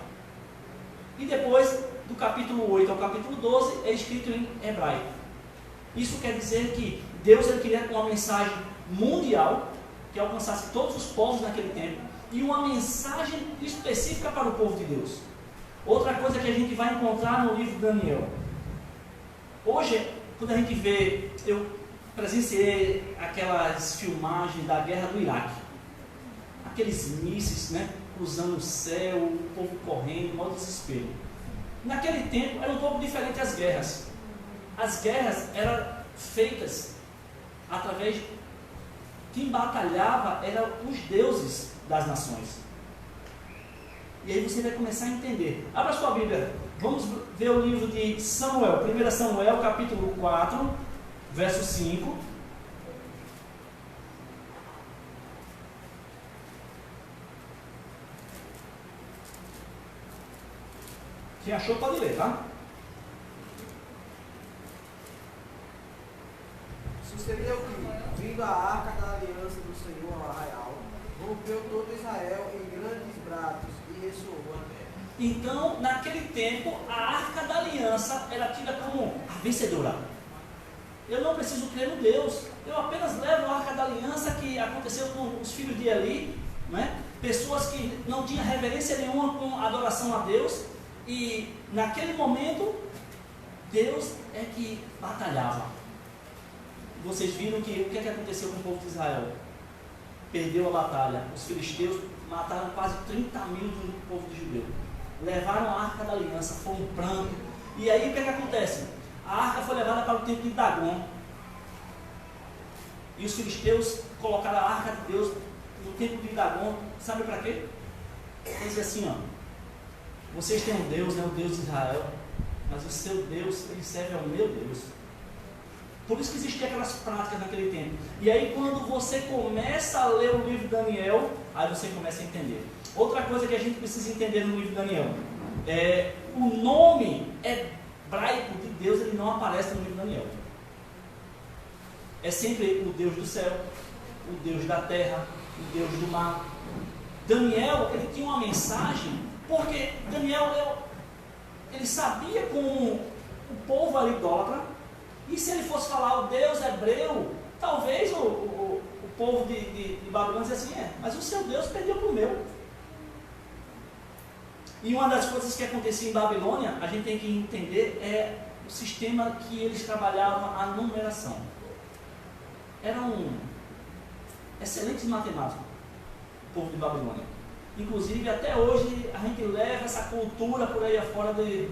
E depois, do capítulo 8 ao capítulo 12, é escrito em hebraico. Isso quer dizer que Deus ele queria uma mensagem mundial, que alcançasse todos os povos naquele tempo, e uma mensagem específica para o povo de Deus. Outra coisa que a gente vai encontrar no livro de Daniel. Hoje, quando a gente vê, eu presenciei aquelas filmagens da guerra do Iraque. Aqueles mísseis, né, cruzando o céu, o povo correndo, maior desespero. Naquele tempo era um pouco diferente as guerras. As guerras eram feitas através... Quem batalhava eram os deuses das nações. E aí você vai começar a entender. Abra sua Bíblia. Vamos ver o livro de Samuel. 1 Samuel, capítulo 4, verso 5. Quem achou pode ler, tá? Sucedeu que, vindo a arca da aliança do Senhor ao arraial, rompeu todo Israel em grandes brados e ressoou a terra. Então, naquele tempo, a arca da aliança era tida como a vencedora. Eu não preciso crer no Deus, eu apenas levo a arca da aliança que aconteceu com os filhos de Eli, né? Pessoas que não tinham reverência nenhuma com adoração a Deus, e naquele momento, Deus é que batalhava. Vocês viram que o que aconteceu com o povo de Israel? Perdeu a batalha. Os filisteus mataram quase 30 mil do povo de Judeu. Levaram a arca da aliança, foi um pranto. E aí o que acontece? A arca foi levada para o templo de Dagon. E os filisteus colocaram a arca de Deus no templo de Dagon. Sabe para quê? Eles dizem assim, ó. Vocês têm um Deus, né, o Deus de Israel. Mas o seu Deus, ele serve ao meu Deus. Por isso que existiam aquelas práticas naquele tempo. E aí quando você começa a ler o livro de Daniel, aí você começa a entender. Outra coisa que a gente precisa entender no livro de Daniel, o nome hebraico de Deus, ele não aparece no livro de Daniel. É sempre o Deus do céu, o Deus da terra, o Deus do mar. Daniel, ele tinha uma mensagem, porque Daniel, ele sabia como o povo era idólatra. E se ele fosse falar o Deus hebreu, talvez o povo de Babilônia dizia assim, mas o seu Deus perdeu para o meu. E uma das coisas que acontecia em Babilônia, a gente tem que entender, é o sistema que eles trabalhavam, a numeração. Eram excelentes matemáticos, o povo de Babilônia. Inclusive, até hoje, a gente leva essa cultura por aí afora de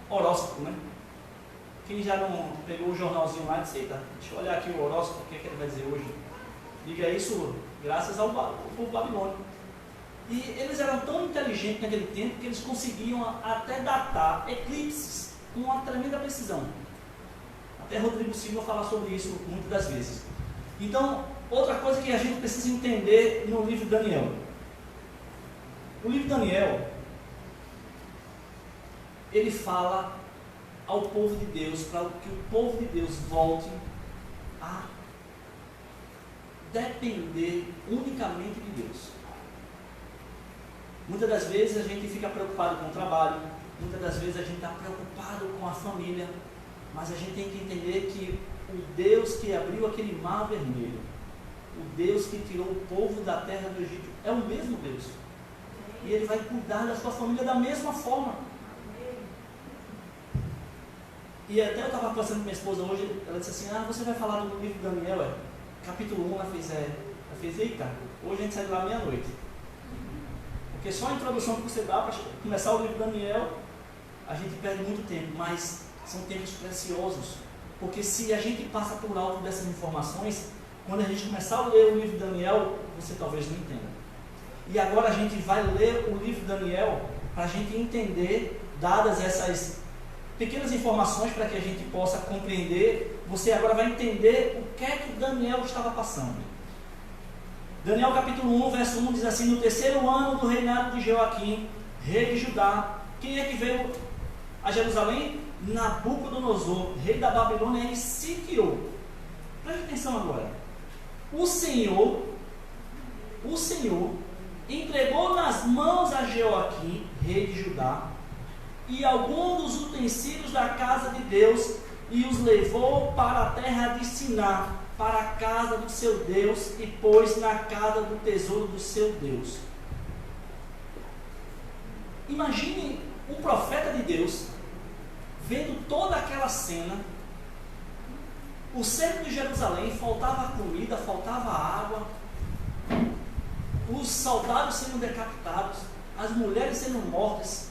horóscopo, né? Quem já não pegou o jornalzinho lá e disse, eita, deixa eu olhar aqui o horóscopo, o que ele vai dizer hoje. Diga isso graças ao povo babilônico. E eles eram tão inteligentes naquele tempo que eles conseguiam até datar eclipses com uma tremenda precisão. Até Rodrigo Silva fala sobre isso muitas das vezes. Então, outra coisa que a gente precisa entender no livro de Daniel. O livro de Daniel, ele fala ao povo de Deus, para que o povo de Deus volte a depender unicamente de Deus. Muitas das vezes a gente fica preocupado com o trabalho, muitas das vezes a gente está preocupado com a família, mas a gente tem que entender que o Deus que abriu aquele mar vermelho, o Deus que tirou o povo da terra do Egito, é o mesmo Deus. E Ele vai cuidar da sua família da mesma forma. E até eu estava conversando com minha esposa hoje, ela disse assim, você vai falar do livro de Daniel, capítulo 1, ela fez, eita, hoje a gente sai de lá meia-noite. Porque só a introdução que você dá para começar o livro de Daniel, a gente perde muito tempo, mas são tempos preciosos. Porque se a gente passa por alto dessas informações, quando a gente começar a ler o livro de Daniel, você talvez não entenda. E agora a gente vai ler o livro de Daniel para a gente entender, dadas essas pequenas informações para que a gente possa compreender, você agora vai entender o que é que Daniel estava passando. Daniel capítulo 1, verso 1 diz assim, no terceiro ano do reinado de Joaquim, rei de Judá, quem é que veio a Jerusalém? Nabucodonosor, rei da Babilônia, ele sitiou. Preste atenção agora. O Senhor entregou nas mãos a Joaquim, rei de Judá, e alguns dos utensílios da casa de Deus, e os levou para a terra de Siná, para a casa do seu Deus, e pôs na casa do tesouro do seu Deus. Imagine um profeta de Deus, vendo toda aquela cena, o centro de Jerusalém, faltava comida, faltava água, os soldados sendo decapitados, as mulheres sendo mortas.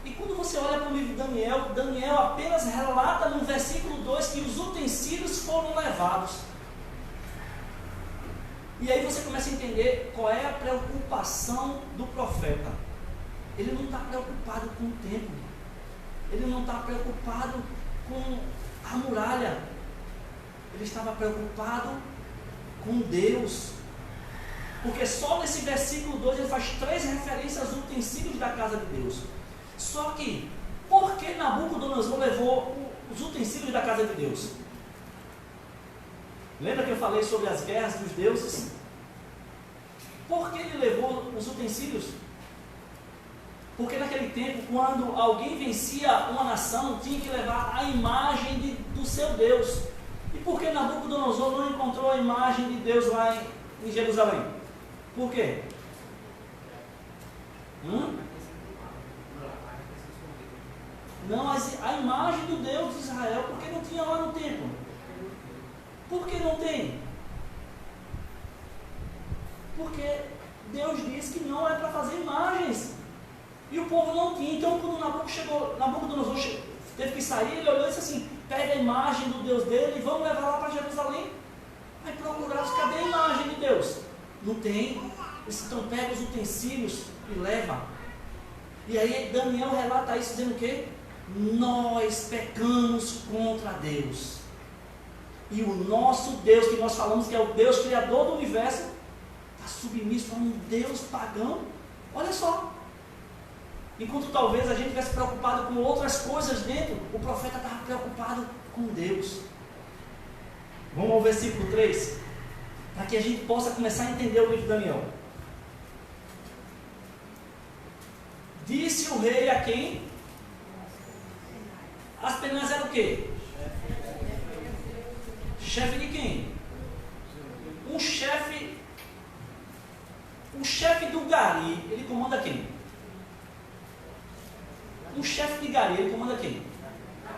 E quando você olha para o livro de Daniel, Daniel apenas relata no versículo 2 que os utensílios foram levados. E aí você começa a entender qual é a preocupação do profeta. Ele não está preocupado com o templo. Ele não está preocupado com a muralha. Ele estava preocupado com Deus. Porque só nesse versículo 2 ele faz 3 referências aos utensílios da casa de Deus. Só que, por que Nabucodonosor levou os utensílios da casa de Deus? Lembra que eu falei sobre as guerras dos deuses? Por que ele levou os utensílios? Porque naquele tempo, quando alguém vencia uma nação, tinha que levar a imagem do seu Deus. E por que Nabucodonosor não encontrou a imagem de Deus lá em Jerusalém? Por quê? Não, a imagem do Deus de Israel, porque não tinha lá no templo. Por que não tem? Porque Deus disse que não é para fazer imagens. E o povo não tinha. Então, quando Nabucodonosor teve que sair, ele olhou e disse assim: pega a imagem do Deus dele e vamos levar lá para Jerusalém. Aí procuraram, cadê a imagem de Deus? Não tem. Então pega os utensílios e leva. E aí Daniel relata isso dizendo o quê? Nós pecamos contra Deus. E o nosso Deus, que nós falamos que é o Deus criador do universo, está submisso a um Deus pagão. Olha só. Enquanto talvez a gente tivesse preocupado com outras coisas dentro, o profeta estava preocupado com Deus. Vamos ao versículo 3, para que a gente possa começar a entender o livro de Daniel. Disse o rei a quem? Aspenaz era o quê? Chefe de quem? Um chefe do Gari, ele comanda quem? Um chefe de Gari, ele comanda quem?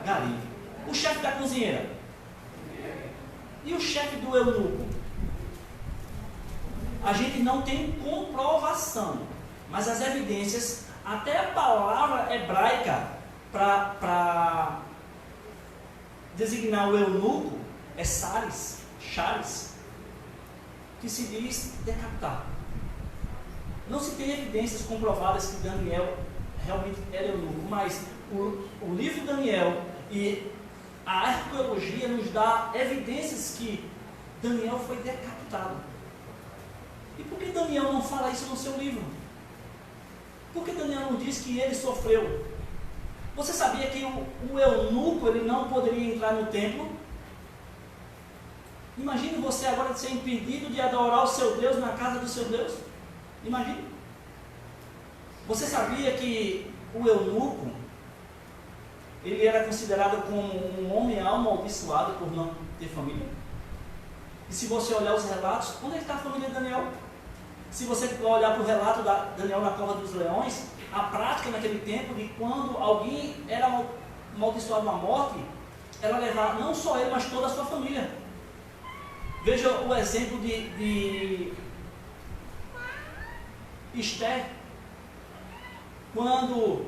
Gari. O chefe da cozinheira? E o chefe do eunuco? A gente não tem comprovação, mas as evidências, até a palavra hebraica para designar o eunuco é chares, que se diz decapitar. Não se tem evidências comprovadas que Daniel realmente era eunuco, mas o livro de Daniel e a arqueologia nos dá evidências que Daniel foi decapitado. E por que Daniel não fala isso no seu livro? Por que Daniel não diz que ele sofreu? Você sabia que o eunuco ele não poderia entrar no templo? Imagine você agora ser impedido de adorar o seu Deus na casa do seu Deus. Imagine. Você sabia que o eunuco ele era considerado como um homem amaldiçoado por não ter família? E se você olhar os relatos, onde é que está a família de Daniel? Se você olhar para o relato de Daniel na cova dos leões, a prática naquele tempo de quando alguém era amaldiçoado à morte, era levar não só ele, mas toda a sua família. Veja o exemplo de Esther, quando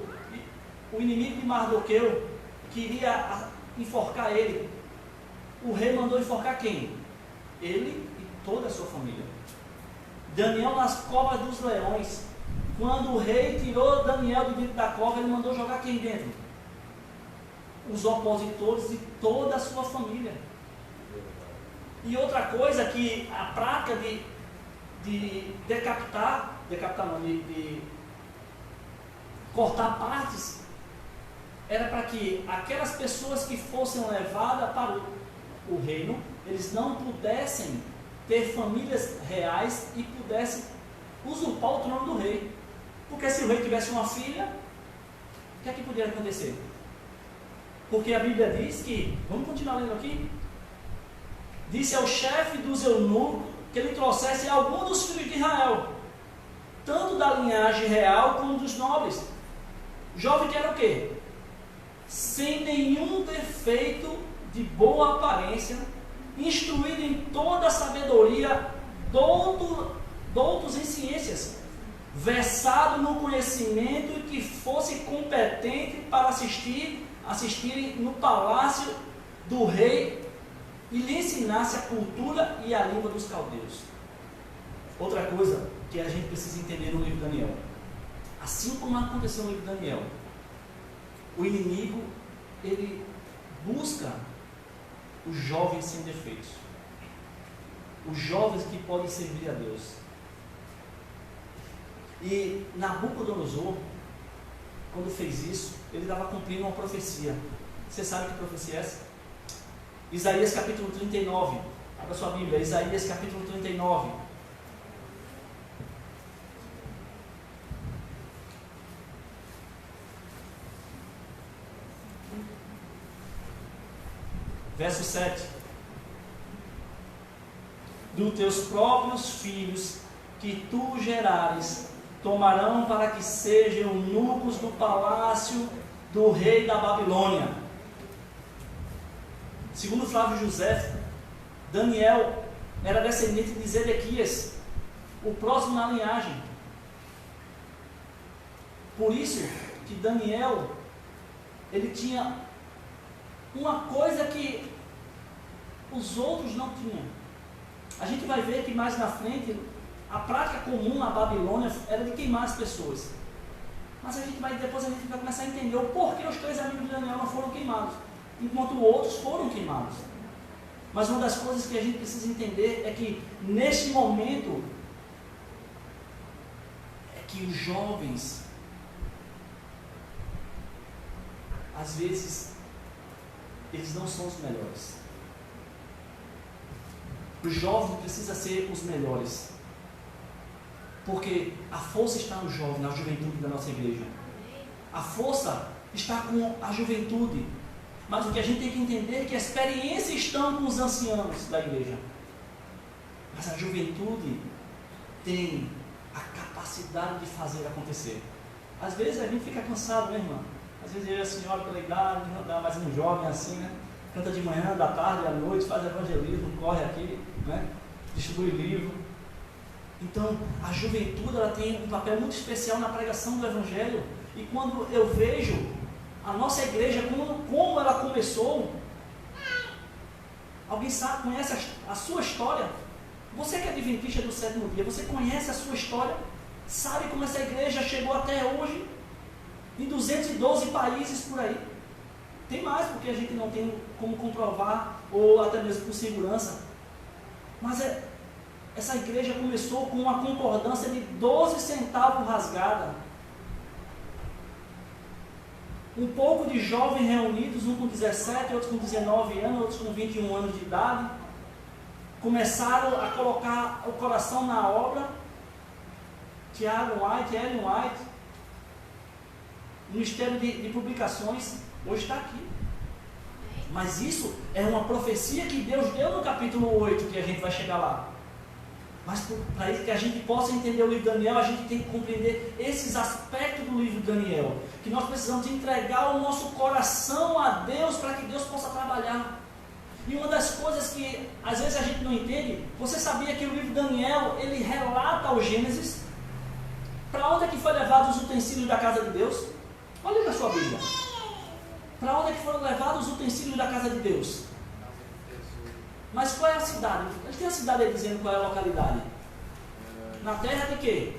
o inimigo de Mardoqueu queria enforcar ele, o rei mandou enforcar quem? Ele e toda a sua família. Daniel nas covas dos leões, quando o rei tirou Daniel de dentro da cova, ele mandou jogar quem dentro? Os opositores e toda a sua família. E outra coisa que a prática de de cortar partes, era para que aquelas pessoas que fossem levadas para o reino, eles não pudessem ter famílias reais e pudessem usurpar o trono do rei. Porque se o rei tivesse uma filha, o que é que poderia acontecer? Porque a Bíblia diz que, vamos continuar lendo aqui, disse ao chefe dos eunucos que ele trouxesse algum dos filhos de Israel, tanto da linhagem real como dos nobres. Jovem que era o quê? Sem nenhum defeito, de boa aparência, instruído em toda a sabedoria, doutos em ciências, versado no conhecimento e que fosse competente para assistirem no palácio do rei e lhe ensinasse a cultura e a língua dos caldeus. Outra coisa que a gente precisa entender no livro de Daniel, assim como aconteceu no livro de Daniel, o inimigo ele busca os jovens sem defeitos, os jovens que podem servir a Deus. E Nabucodonosor, quando fez isso, ele estava cumprindo uma profecia. Você sabe que profecia é essa? Isaías capítulo 39. Abra sua Bíblia, Isaías capítulo 39. Verso 7. Dos teus próprios filhos que tu gerares, tomarão para que sejam eunucos do palácio do rei da Babilônia. Segundo Flávio José, Daniel era descendente de Zedequias, o próximo na linhagem. Por isso que Daniel, ele tinha uma coisa que os outros não tinham. A gente vai ver que mais na frente, a prática comum na Babilônia era de queimar as pessoas. Mas depois a gente vai começar a entender o porquê os 3 amigos de Daniel não foram queimados, enquanto outros foram queimados. Mas uma das coisas que a gente precisa entender é que neste momento é que os jovens, às vezes, eles não são os melhores. Os jovens precisam ser os melhores. Porque a força está no jovem, na juventude da nossa igreja. A força está com a juventude. Mas o que a gente tem que entender é que a experiência está com os anciãos da igreja. Mas a juventude tem a capacidade de fazer acontecer. Às vezes a gente fica cansado, né, irmã? Às vezes eu e a senhora, pela idade, não dá mais um jovem assim, né? Canta de manhã, da tarde, à noite, faz evangelismo, corre aqui, né? Distribui livro. Então, a juventude ela tem um papel muito especial na pregação do Evangelho. E quando eu vejo a nossa igreja, como ela começou, alguém sabe, conhece a sua história? Você que é adventista do 7º dia, você conhece a sua história? Sabe como essa igreja chegou até hoje? Em 212 países por aí. Tem mais, porque a gente não tem como comprovar, ou até mesmo por segurança. Mas essa igreja começou com uma concordância de 12 centavos rasgada. Um pouco de jovens reunidos, um com 17, outros com 19 anos, outros com 21 anos de idade. Começaram a colocar o coração na obra. Tiago White, Ellen White, Ministério de Publicações, hoje está aqui. Mas isso é uma profecia que Deus deu no capítulo 8, que a gente vai chegar lá. Mas para que a gente possa entender o livro de Daniel, a gente tem que compreender esses aspectos do livro de Daniel. Que nós precisamos entregar o nosso coração a Deus para que Deus possa trabalhar. E uma das coisas que às vezes a gente não entende, você sabia que o livro de Daniel, ele relata o Gênesis? Para onde é que foi levado os utensílios da casa de Deus? Olha na sua Bíblia. Para onde é que foram levados os utensílios da casa de Deus? Mas qual é a cidade? Ele tem a cidade aí dizendo qual é a localidade. Na terra de quê?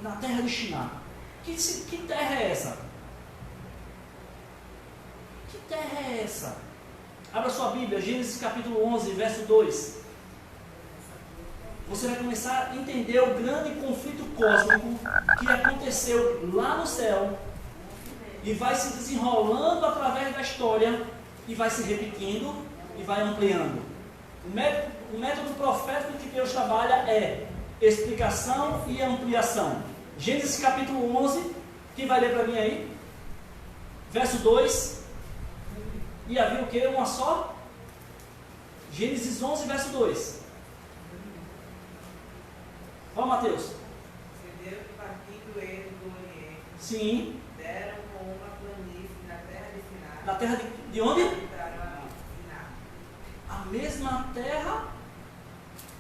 Na terra de Shinar. Que terra é essa? Que terra é essa? Abra sua Bíblia, Gênesis capítulo 11, verso 2. Você vai começar a entender o grande conflito cósmico que aconteceu lá no céu e vai se desenrolando através da história e vai se repetindo e vai ampliando. O método profético que Deus trabalha é explicação e ampliação. Gênesis capítulo 11, quem vai ler para mim aí? Verso 2. E havia o que? Uma só? Gênesis 11, verso 2. Ó, Mateus. Sucedeu que partindo eles do Oriente, Sim. deram com uma planície na terra de Sinar. Na terra de onde? Habitaram a Sinar. A mesma terra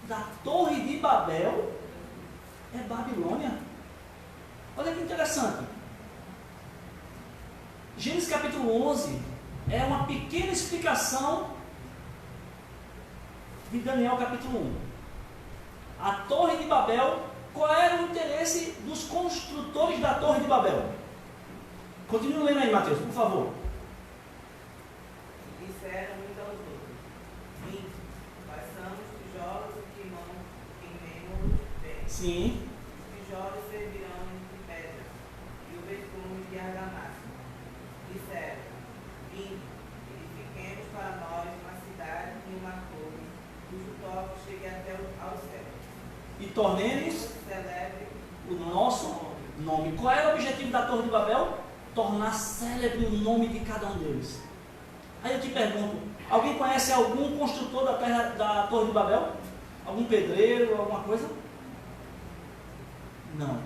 da Torre de Babel é Babilônia. Olha que interessante. Gênesis capítulo 11 é uma pequena explicação de Daniel capítulo 1. A Torre de Babel, qual era o interesse dos construtores da Torre de Babel? Continue lendo aí, Mateus, por favor. Disseram uns aos outros: Vinde, façamos tijolos e queimemos bem. Sim. Os tijolos servirão de pedra, e o betume de tornemos Celebre o nosso nome. Qual era o objetivo da Torre de Babel? Tornar célebre o nome de cada um deles. Aí eu te pergunto, alguém conhece algum construtor da Torre de Babel? Algum pedreiro, alguma coisa? Não.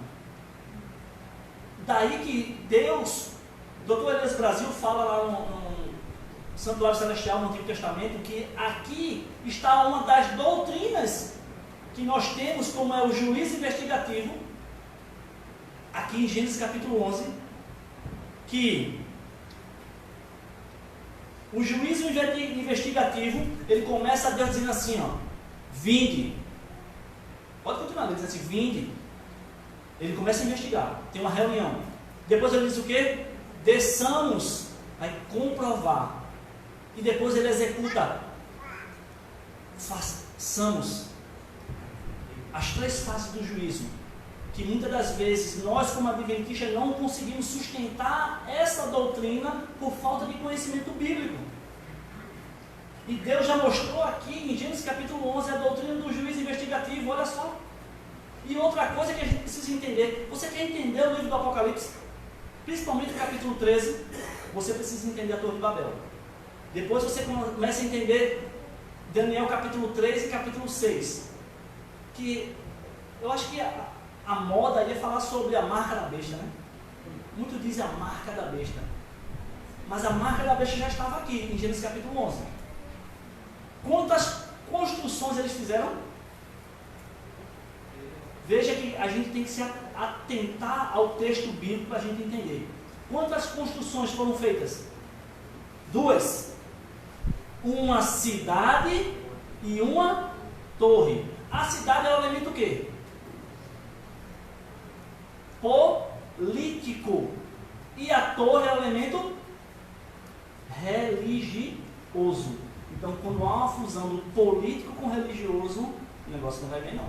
Daí que Deus, Dr. Elias Brasil fala lá no Santuário Celestial no Antigo Testamento, que aqui está uma das doutrinas que nós temos, como é o juízo investigativo, aqui em Gênesis capítulo 11, que o juízo investigativo, ele começa a Deus dizendo assim, ó, vinde. Pode continuar, ele diz assim, vinde. Ele começa a investigar, tem uma reunião. Depois ele diz o quê? Desçamos, vai comprovar. E depois ele executa, façamos. As 3 fases do juízo, que muitas das vezes nós como adventistas não conseguimos sustentar essa doutrina por falta de conhecimento bíblico. E Deus já mostrou aqui em Gênesis capítulo 11 a doutrina do juízo investigativo, olha só. E outra coisa que a gente precisa entender, você quer entender o livro do Apocalipse, principalmente o capítulo 13, você precisa entender a Torre de Babel. Depois você começa a entender Daniel capítulo 3 e capítulo 6, que eu acho que a moda ia falar sobre a marca da besta, né? Muitos dizem a marca da besta, mas a marca da besta já estava aqui em Gênesis capítulo 11. Quantas construções eles fizeram? Veja que a gente tem que se atentar ao texto bíblico para a gente entender. Quantas construções foram feitas? 2. Uma cidade e uma torre. A cidade é o elemento o quê? Político. E a torre é o elemento religioso. Então, quando há uma fusão do político com o religioso, o negócio não vai bem não.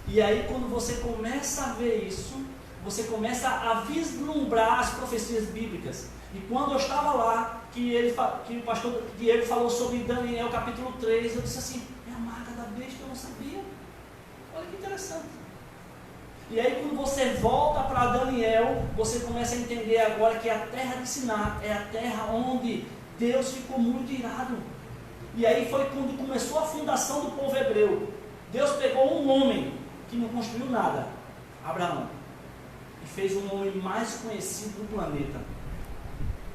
E aí, quando você começa a ver isso, você começa a vislumbrar as profecias bíblicas. E quando eu estava lá, que o pastor Diego falou sobre Daniel capítulo 3, eu disse assim, é a marca da besta, eu não sabia. Olha que interessante. E aí, quando você volta para Daniel, você começa a entender agora que a terra de Siná é a terra onde Deus ficou muito irado. E aí foi quando começou a fundação do povo hebreu. Deus pegou um homem que não construiu nada, Abraão, e fez um homem mais conhecido do planeta.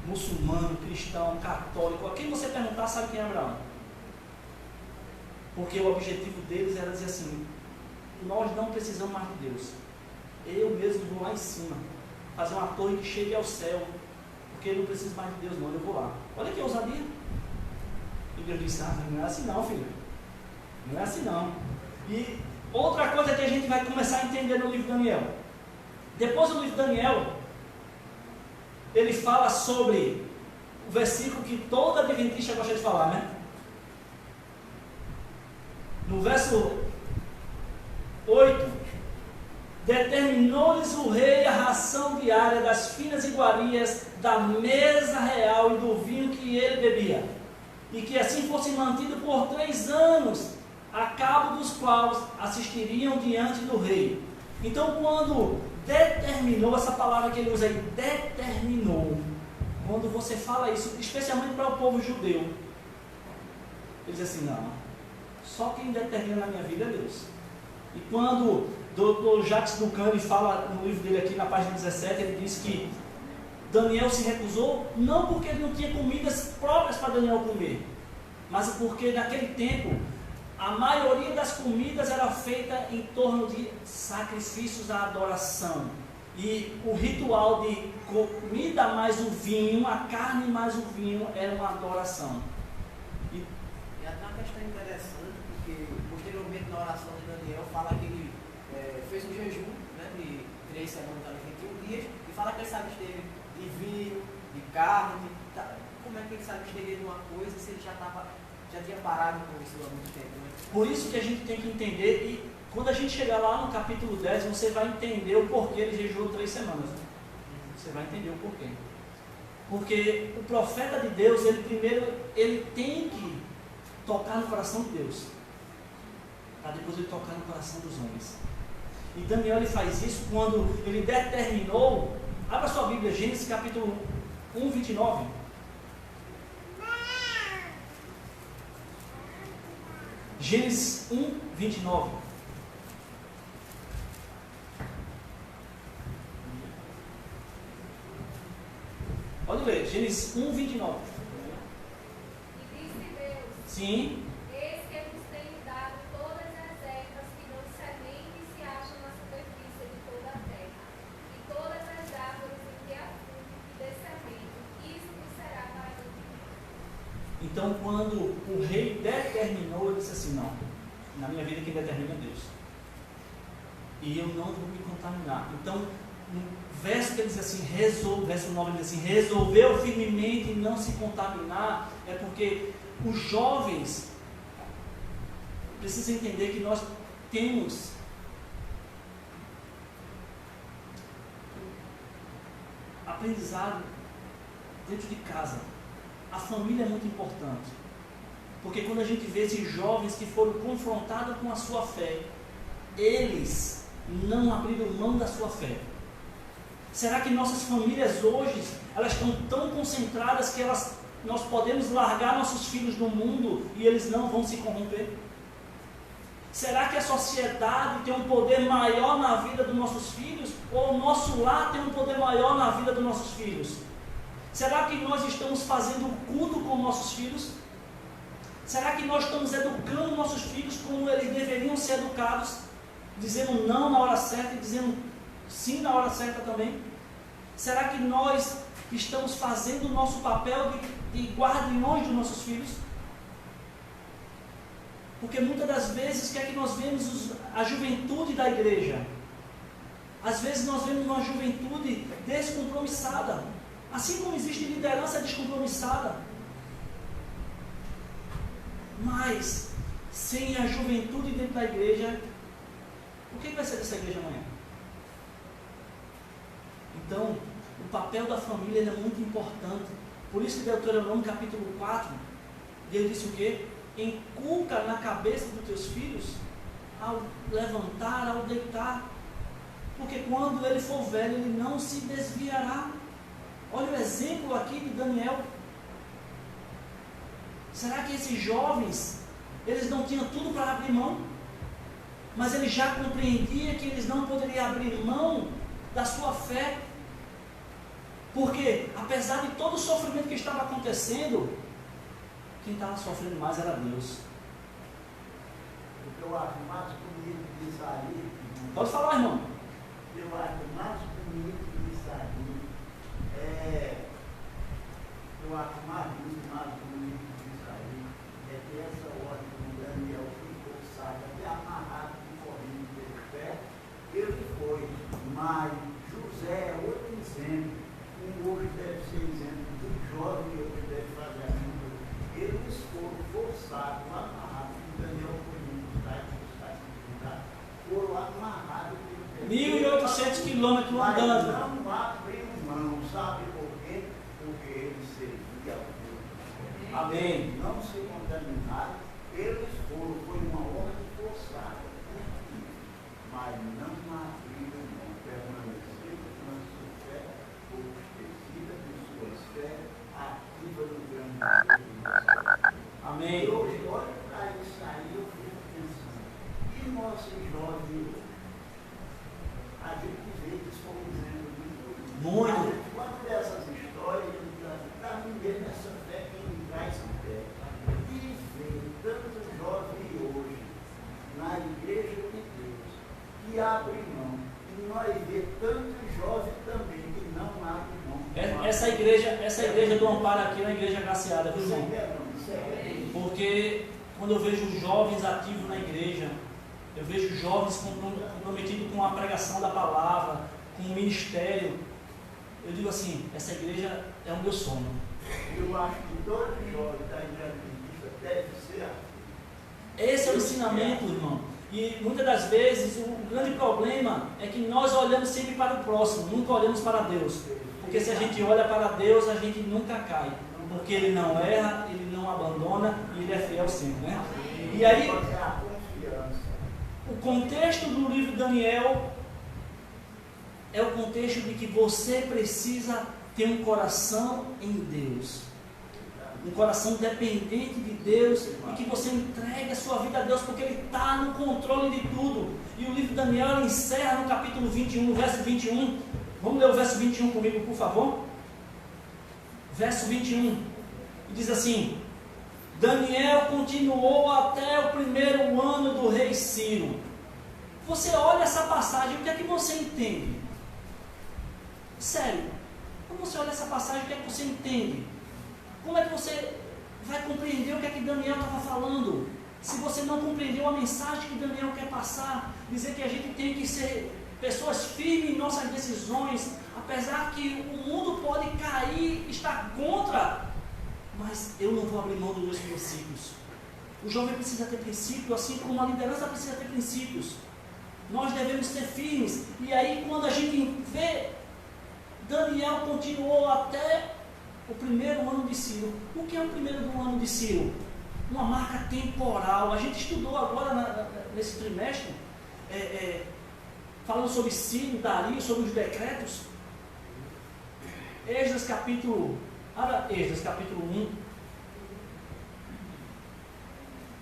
Muçulmano, cristão, católico, a quem você perguntar sabe quem é Abraão. Porque o objetivo deles era dizer assim, nós não precisamos mais de Deus. Eu mesmo vou lá em cima, fazer uma torre que chegue ao céu, porque eu não preciso mais de Deus não, eu vou lá. Olha que ousadia. E Deus disse, não é assim não, filho. Não é assim não. E outra coisa que a gente vai começar a entender no livro de Daniel. Depois do livro de Daniel, ele fala sobre o versículo que todo adventista gosta de falar, né? No verso 8, determinou-lhes o rei a ração diária das finas iguarias da mesa real e do vinho que ele bebia, e que assim fosse mantido por 3 anos, a cabo dos quais assistiriam diante do rei. Então, quando determinou, essa palavra que ele usa aí, determinou, quando você fala isso, especialmente para o povo judeu, ele diz assim, não, só quem determina na minha vida é Deus. E quando o Dr. Jacques Ducani fala no livro dele aqui na página 17, ele diz que Daniel se recusou, não porque ele não tinha comidas próprias para Daniel comer, mas porque naquele tempo a maioria das comidas era feita em torno de sacrifícios à adoração. E o ritual de comida mais o vinho, a carne mais o vinho, era uma adoração. E até uma questão interessante, porque posteriormente na oração de Daniel fala que ele fez um jejum, né, de 3 semanas, 21 dias, e fala que ele se absteve de vinho, de carne. Como é que ele se absteria de uma coisa se ele já tinha parado com isso há muito tempo, né? Por isso que a gente tem que entender, e quando a gente chegar lá no capítulo 10, você vai entender o porquê ele jejuou 3 semanas. Você vai entender o porquê. Porque o profeta de Deus, ele primeiro, ele tem que tocar no coração de Deus. para depois ele tocar no coração dos homens. E Daniel ele faz isso quando ele determinou, abra sua Bíblia, Gênesis capítulo 1, 29. Gênesis 1, 29. Pode ler, Gênesis 1, 29. E disse Deus: Sim. Eis que vos tenho dado todas as ervas que dão semente e se acham na superfície de toda a terra, e todas as árvores em que há fruto que dê semente, isso vos será para mim. Então, quando o rei determinou, ele disse assim: não, na minha vida quem determina é Deus. E eu não vou me contaminar. Então, no verso que ele diz assim, verso 9 ele diz assim, resolveu firmemente não se contaminar, é porque os jovens precisam entender que nós temos aprendizado dentro de casa. A família é muito importante, porque quando a gente vê esses jovens que foram confrontados com a sua fé, eles não abriram mão da sua fé. Será que nossas famílias hoje, elas estão tão concentradas que nós podemos largar nossos filhos no mundo e eles não vão se corromper? Será que a sociedade tem um poder maior na vida dos nossos filhos? Ou o nosso lar tem um poder maior na vida dos nossos filhos? Será que nós estamos fazendo culto com nossos filhos? Será que nós estamos educando nossos filhos como eles deveriam ser educados? Dizendo não na hora certa e dizendo sim na hora certa também? Será que nós estamos fazendo o nosso papel de guardiões dos nossos filhos? Porque muitas das vezes, o que é que nós vemos? A juventude da igreja. Às vezes nós vemos uma juventude descompromissada. Assim como existe liderança descompromissada. Mas, sem a juventude dentro da igreja, o que vai ser dessa igreja amanhã? Então, o papel da família é muito importante. Por isso que Deuteronômio capítulo 4, Deus disse o quê? Inculca na cabeça dos teus filhos, ao levantar, ao deitar. Porque quando ele for velho, ele não se desviará. Olha o exemplo aqui de Daniel. Será que esses jovens, eles não tinham tudo para abrir mão? Mas ele já compreendia que eles não poderiam abrir mão da sua fé. Porque, apesar de todo o sofrimento que estava acontecendo, quem estava sofrendo mais era Deus. O que eu acho mais bonito disso aí... Pode falar, irmão. Eu acho mais bonito disso aí eu acho mais bonito disso aí é que essa ordem do Daniel ficou, sabe, até amarrado com corrente de pé, ele foi, mas José é outro exemplo, hoje deve ser exemplo do jovem, hoje deve fazer a mesma coisa. Eles foram forçados, amarrados, o Daniel foi buscar, foram amarrados. 1.800 quilômetros andando. Não abriram mão, sabe por quê? Porque eles serviam a Deus. Amém. Não se contaminaram, eles foram, foi uma ordem forçada. Mas não abriram mão, permaneceram na sua fé, obedecida de suas fé, ativa no grande Deus. Amém. E hoje, olha para isso aí, eu fico pensando, e nossos jovens, a gente vê que são um exemplo de muito. Quando dessas histórias, para mim mesmo essa fé que me traz a fé. E ver tanto jovem hoje na igreja de Deus que abre mão. E nós vemos tanto jovem também que não abre mão. Essa igreja do Amparo aqui é uma igreja agraciada, viu, irmão? Porque quando eu vejo jovens ativos na igreja, eu vejo jovens comprometidos com a pregação da palavra, com o ministério, eu digo assim, essa igreja é o meu sonho. Eu acho que todo jovem da igreja adventista deve ser assim. Esse é o ensinamento, irmão. E muitas das vezes o grande problema é que nós olhamos sempre para o próximo, nunca olhamos para Deus. Porque se a gente olha para Deus, a gente nunca cai. Porque Ele não erra, Ele não abandona e Ele é fiel sempre, né? E aí... o contexto do livro de Daniel é o contexto de que você precisa ter um coração em Deus. Um coração dependente de Deus e que você entregue a sua vida a Deus, porque Ele está no controle de tudo. E o livro de Daniel encerra no capítulo 21, no verso 21. Vamos ler o verso 21 comigo, por favor? Verso 21. Diz assim: Daniel continuou até o primeiro ano do rei Ciro. Você olha essa passagem, o que é que você entende? Sério, quando você olha essa passagem, o que é que você entende? Como é que você vai compreender o que é que Daniel estava falando? Se você não compreendeu a mensagem que Daniel quer passar, dizer que a gente tem que ser pessoas firmes em nossas decisões, apesar que o mundo pode cair, estar contra, mas eu não vou abrir mão dos meus princípios. O jovem precisa ter princípios, assim como a liderança precisa ter princípios. Nós devemos ser firmes. E aí, quando a gente vê, Daniel continuou até o primeiro ano de Ciro. O que é o primeiro ano de Ciro? Uma marca temporal. A gente estudou agora nesse trimestre, falando sobre Ciro, Dario, sobre os decretos. Esdras capítulo 1,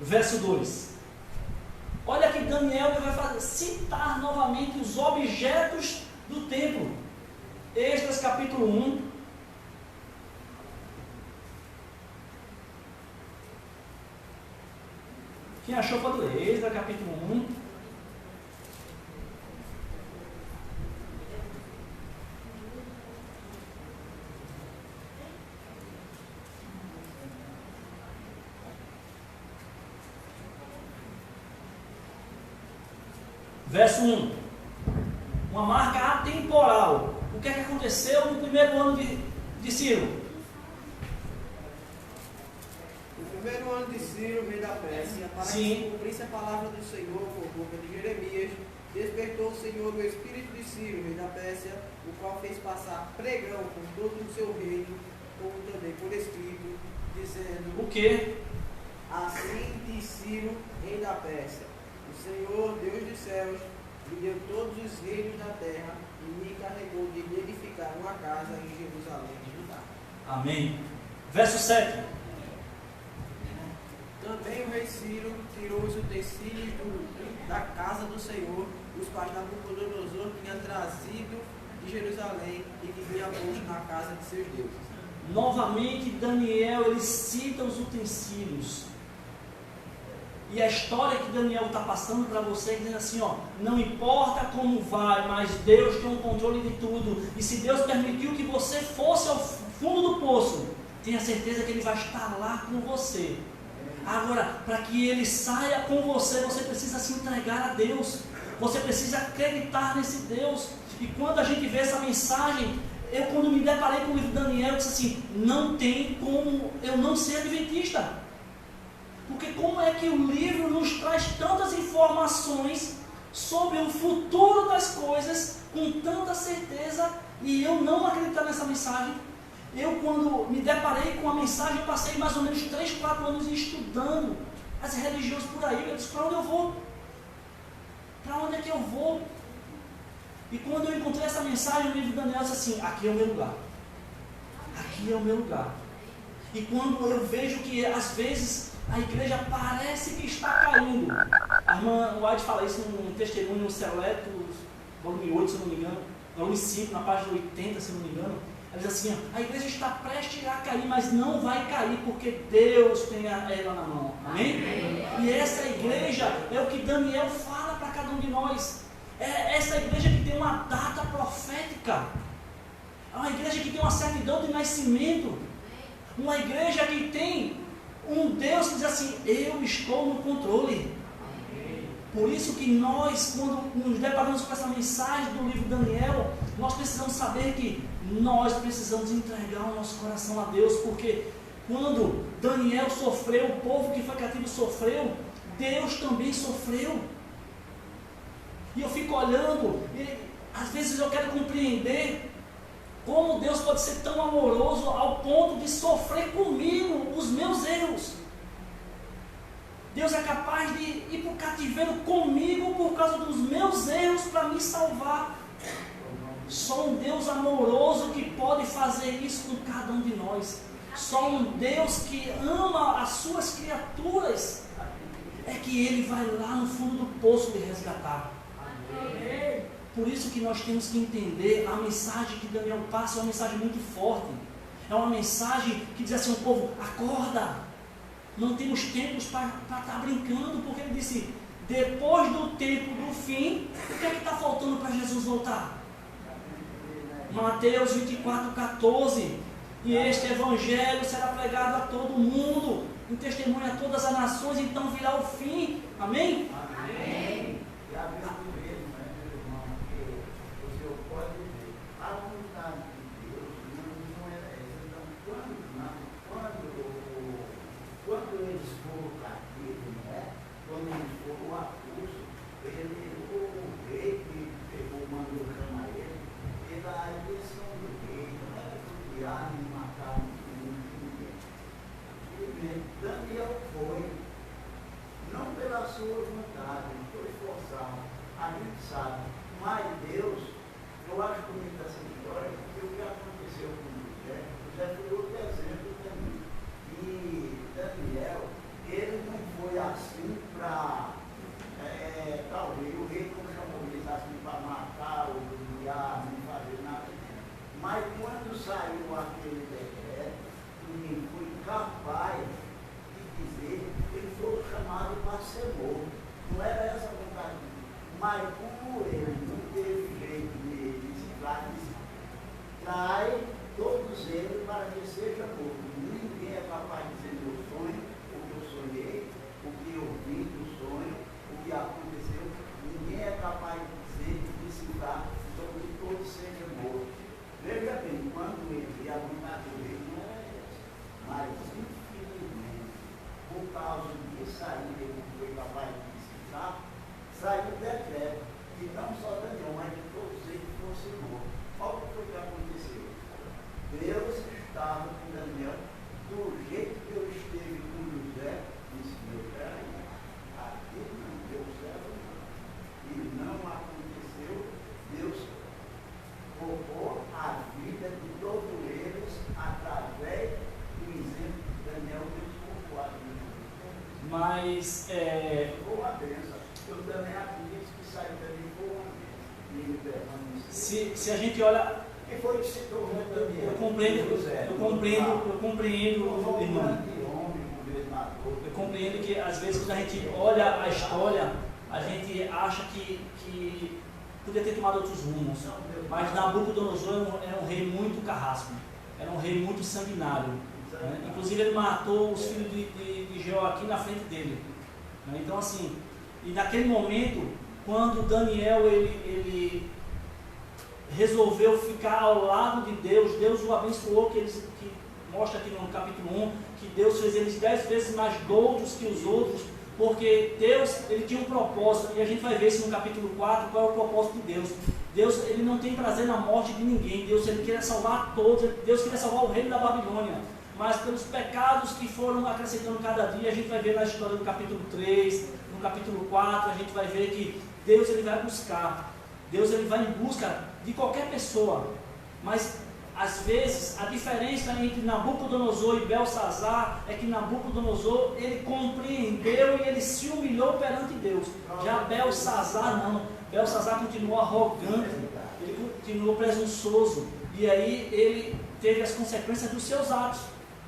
verso 2. Olha que Daniel vai citar novamente os objetos do templo. Esdras capítulo 1. Quem achou pode ler. Esdras capítulo 1. Verso 1. Uma marca atemporal. O que é que aconteceu no primeiro ano de Ciro? No primeiro ano de Ciro, rei da Pérsia, para que se cumprisse a palavra do Senhor por boca de Jeremias, despertou o Senhor o espírito de Ciro, rei da Pérsia, o qual fez passar pregão por todo o seu reino, como também por escrito, dizendo: o quê? Assim diz Ciro, rei da Pérsia: o Senhor, Deus dos céus, me deu todos os reinos da terra e me encarregou de edificar uma casa em Jerusalém de Judá. Amém. Verso 7. Também o rei Ciro tirou os utensílios da casa do Senhor, os quais Nabucodonosor tinha trazido de Jerusalém e que vinha posto na casa de seus deuses. Novamente, Daniel, ele cita os utensílios. E a história que Daniel está passando para você, dizendo assim, ó, não importa como vai, mas Deus tem um controle de tudo. E se Deus permitiu que você fosse ao fundo do poço, tenha certeza que Ele vai estar lá com você. Agora, para que Ele saia com você, você precisa se entregar a Deus. Você precisa acreditar nesse Deus. E quando a gente vê essa mensagem, eu quando me deparei com o livro de Daniel, eu disse assim, não tem como eu não ser adventista. Porque como é que o livro nos traz tantas informações sobre o futuro das coisas com tanta certeza e eu não acreditar nessa mensagem? Eu, quando me deparei com a mensagem, eu passei mais ou menos 3, 4 anos estudando as religiões por aí. Eu disse, para onde eu vou? Para onde é que eu vou? E quando eu encontrei essa mensagem no livro de Daniel, eu disse assim, aqui é o meu lugar. Aqui é o meu lugar. E quando eu vejo que às vezes a igreja parece que está caindo. A irmã White fala isso num testemunho seleto, volume 8, se não me engano, volume 5, na página 80, se não me engano. Ela diz assim, ó, a igreja está prestes a cair, mas não vai cair, porque Deus tem ela na mão. Amém? E essa igreja é o que Daniel fala para cada um de nós. É essa igreja que tem uma data profética. É uma igreja que tem uma certidão de nascimento. Uma igreja que tem um Deus que diz assim, eu estou no controle. Por isso que nós, quando nos deparamos com essa mensagem do livro de Daniel, nós precisamos saber que nós precisamos entregar o nosso coração a Deus, porque quando Daniel sofreu, o povo que foi cativo sofreu, Deus também sofreu. E eu fico olhando, e às vezes eu quero compreender como Deus pode ser tão amoroso ao ponto de sofrer comigo os meus erros. Deus é capaz de ir para o cativeiro comigo por causa dos meus erros para me salvar. Só um Deus amoroso que pode fazer isso com cada um de nós. Só um Deus que ama as suas criaturas é que Ele vai lá no fundo do poço de resgatar. Por isso que nós temos que entender a mensagem que Daniel passa, é uma mensagem muito forte. É uma mensagem que diz assim: o povo, acorda, não temos tempos para estar brincando, porque ele disse, depois do tempo do fim, o que é que está faltando para Jesus voltar? Mateus 24:14, e este evangelho será pregado a todo mundo, em testemunho a todas as nações, então virá o fim. Amém? Amém. E a mesmo mesmo, meu irmão, que o senhor pode ver, a vontade de Deus não era essa. Então, quando eles foram cativos, né? Quando eles foram o Apulso, o rei que pegou, mandou chamar ele, pela intenção do rei, não era criar nem matar ninguém. Daniel foi, não pela sua vontade, não foi forçado, a gente sabe, mas Deus, eu acho bonito essa história, porque o que aconteceu com José foi outro exemplo também. E Daniel, ele não foi assim para, talvez o rei não chamou ele assim para matar ou humilhar, nem fazer nada. Mas quando saiu aquele decreto, ninguém foi capaz de dizer, ele foi chamado para ser morto. Não era essa a vontade dele. Mas como ele não teve jeito de se trai todos eles para que seja morto. Ninguém é capaz de dizer meu sonho, o que eu sonhei, o que eu vi do sonho, o que aconteceu. Ninguém é capaz de dizer, de citar, sobre que todos sejam mortos. Veja bem, quando ele, a vontade dele não era essa, mas infelizmente, por causa disso aí, ele não foi capaz de citar, saiu o decreto, que não só Daniel, mas de todos eles fossem mortos. Olha o que foi que aconteceu. Deus estava com Daniel do jeito que eu esteve com José, disse, meu pai, aqui não deu certo, não. E não aconteceu, Deus poupou a vida de todos eles através do exemplo de Daniel, Deus poupou a vida. Mas, Foi uma bênção. Eu também acredito que saiu dali foi uma bênção. E ele permaneceu. se a gente olha... Que foi que se tornou Daniel? Eu compreendo, irmão. Eu compreendo que às vezes quando a gente olha a história, a gente acha que podia ter tomado outros rumos. Mas Nabucodonosor era um rei muito carrasco, era um rei muito sanguinário. Né? Inclusive ele matou os filhos de Jeoaquim na frente dele. Né? Então assim, e naquele momento, quando Daniel ele resolveu ficar ao lado de Deus, Deus o abençoou, que mostra aqui no capítulo 1, que Deus fez eles 10 vezes mais doutos que os outros, porque Deus, ele tinha um propósito, e a gente vai ver isso no capítulo 4, qual é o propósito de Deus. Deus, ele não tem prazer na morte de ninguém, Deus, ele queria salvar todos, Deus queria salvar o reino da Babilônia, mas pelos pecados que foram acrescentando cada dia, a gente vai ver na história do capítulo 3, no capítulo 4, a gente vai ver que Deus, ele vai buscar, Deus, ele vai em busca de qualquer pessoa, mas às vezes a diferença entre Nabucodonosor e Belsazar é que Nabucodonosor ele compreendeu e ele se humilhou perante Deus. Já Belsazar não, Belsazar continuou arrogante, ele continuou presunçoso, e aí ele teve as consequências dos seus atos,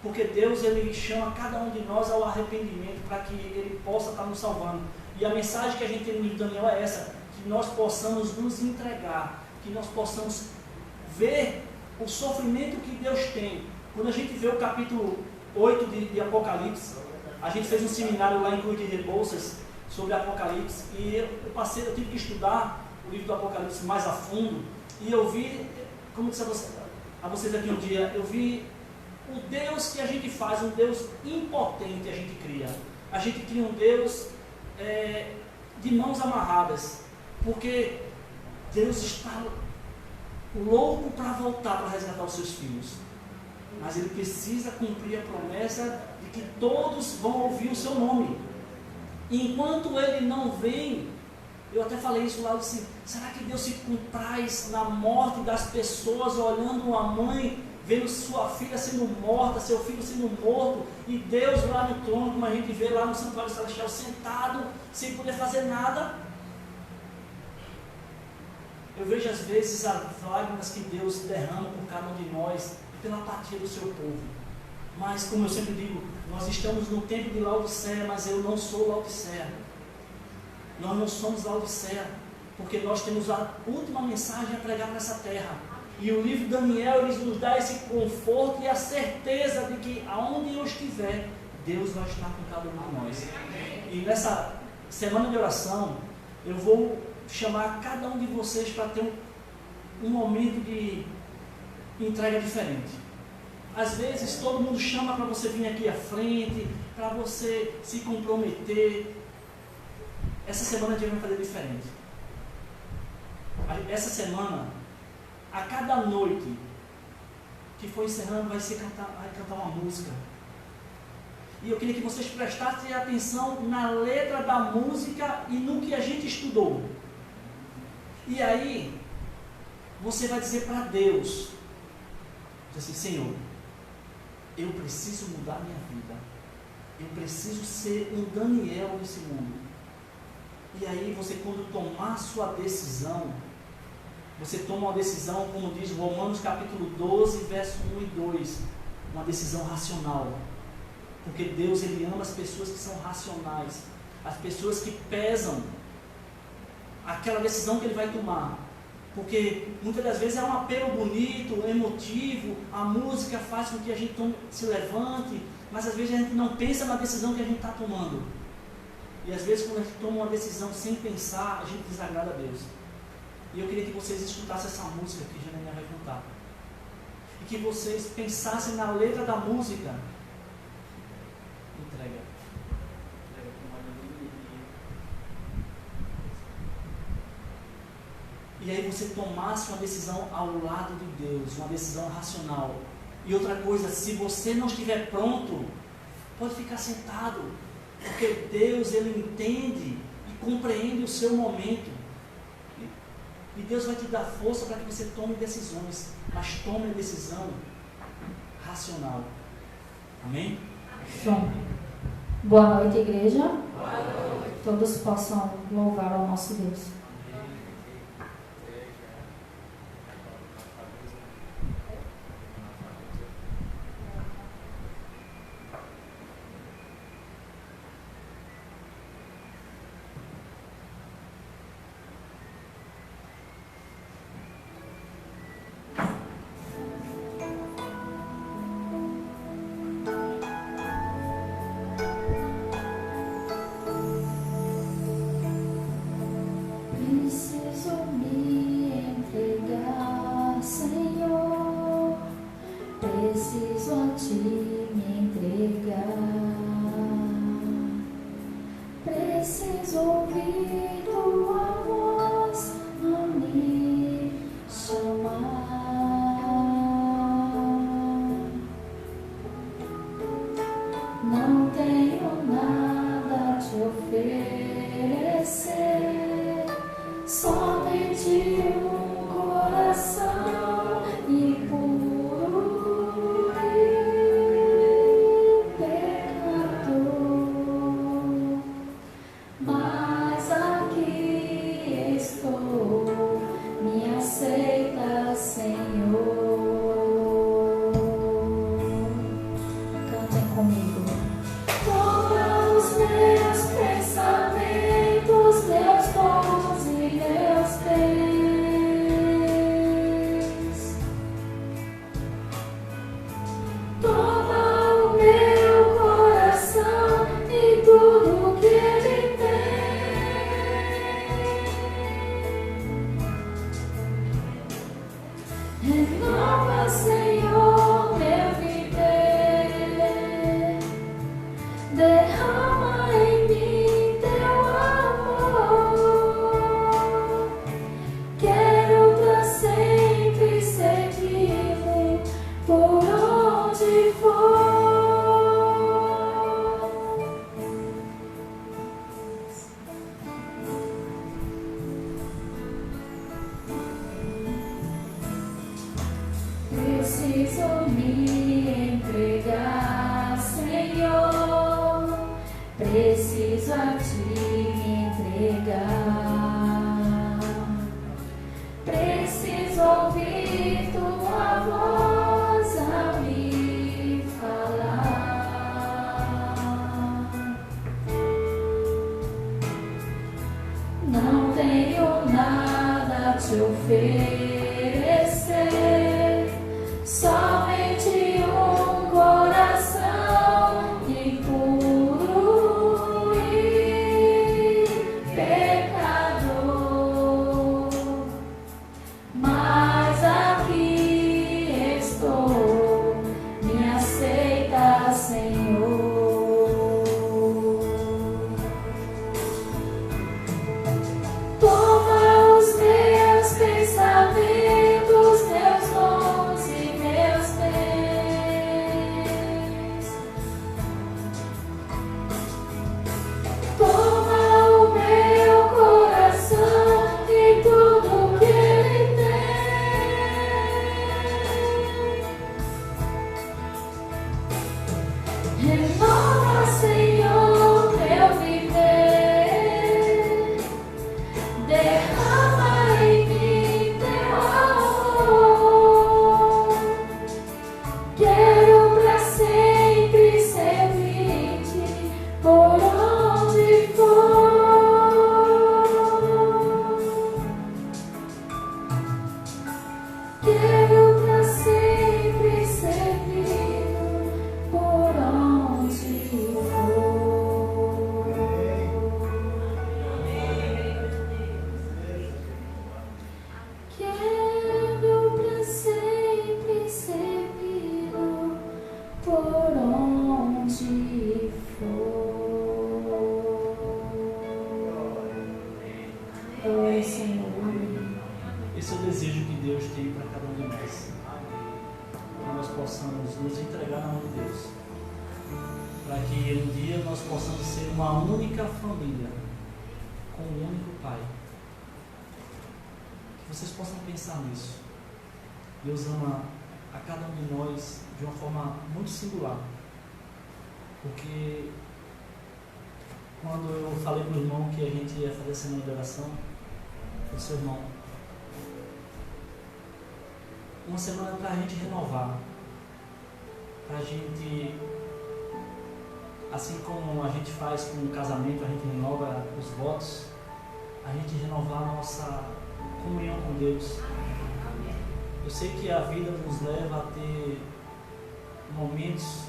porque Deus ele chama cada um de nós ao arrependimento para que ele possa estar nos salvando. E a mensagem que a gente tem no livro de Daniel é essa, que nós possamos nos entregar, que nós possamos ver o sofrimento que Deus tem. Quando a gente vê o capítulo 8 de Apocalipse, a gente fez um seminário lá em Cruz de Rebouças sobre Apocalipse, e eu tive que estudar o livro do Apocalipse mais a fundo, e eu vi, como disse a vocês aqui um dia, eu vi o Deus que a gente faz, um Deus impotente a gente cria. A gente cria um Deus de mãos amarradas, porque Deus está louco para voltar para resgatar os seus filhos, mas ele precisa cumprir a promessa de que todos vão ouvir o seu nome. Enquanto ele não vem, eu até falei isso lá, eu disse, será que Deus se compraz na morte das pessoas, olhando uma mãe, vendo sua filha sendo morta, seu filho sendo morto, e Deus lá no trono, como a gente vê lá no Santuário Celestial, sentado, sem poder fazer nada? Eu vejo às vezes as lágrimas que Deus derrama por cada um de nós, pela apatia do seu povo. Mas, como eu sempre digo, nós estamos no tempo de Laodiceia, mas eu não sou Laodiceia. Nós não somos Laodiceia, porque nós temos a última mensagem a pregar nessa terra. E o livro de Daniel, ele nos dá esse conforto e a certeza de que aonde eu estiver, Deus vai estar com cada um de nós. E nessa semana de oração, eu vou chamar cada um de vocês para ter um momento de entrega diferente. Às vezes todo mundo chama para você vir aqui à frente, para você se comprometer. Essa semana a gente vai fazer diferente. Essa semana, a cada noite que for encerrando, vai cantar uma música. E eu queria que vocês prestassem atenção na letra da música e no que a gente estudou. E aí, você vai dizer para Deus, diz assim, Senhor, eu preciso mudar minha vida. Eu preciso ser um Daniel nesse mundo. E aí você, quando tomar sua decisão, você toma uma decisão, como diz Romanos capítulo 12, verso 1 e 2, uma decisão racional. Porque Deus, Ele ama as pessoas que são racionais, as pessoas que pesam aquela decisão que Ele vai tomar. Porque muitas das vezes é um apelo bonito, emotivo, a música faz com que a gente se levante, mas às vezes a gente não pensa na decisão que a gente está tomando. E às vezes quando a gente toma uma decisão sem pensar, a gente desagrada a Deus. E eu queria que vocês escutassem essa música que Janaína vai cantar. E que vocês pensassem na letra da música. Entrega. E aí você tomasse uma decisão ao lado de Deus, uma decisão racional. E outra coisa, se você não estiver pronto, pode ficar sentado, porque Deus, Ele entende e compreende o seu momento. E Deus vai te dar força para que você tome decisões, mas tome a decisão racional. Amém? Som. Boa noite, igreja. Boa noite. Todos possam louvar ao nosso Deus. possamos nos entregar na mão de Deus, para que um dia nós possamos ser uma única família, com um único Pai. Que vocês possam pensar nisso. Deus ama a cada um de nós de uma forma muito singular, porque quando eu falei para o irmão que a gente ia fazer a semana de oração, eu disse: irmão, uma semana para a gente renovar, para a gente, assim como a gente faz com o casamento, a gente renova os votos, a gente renovar a nossa comunhão com Deus. Eu sei que a vida nos leva a ter momentos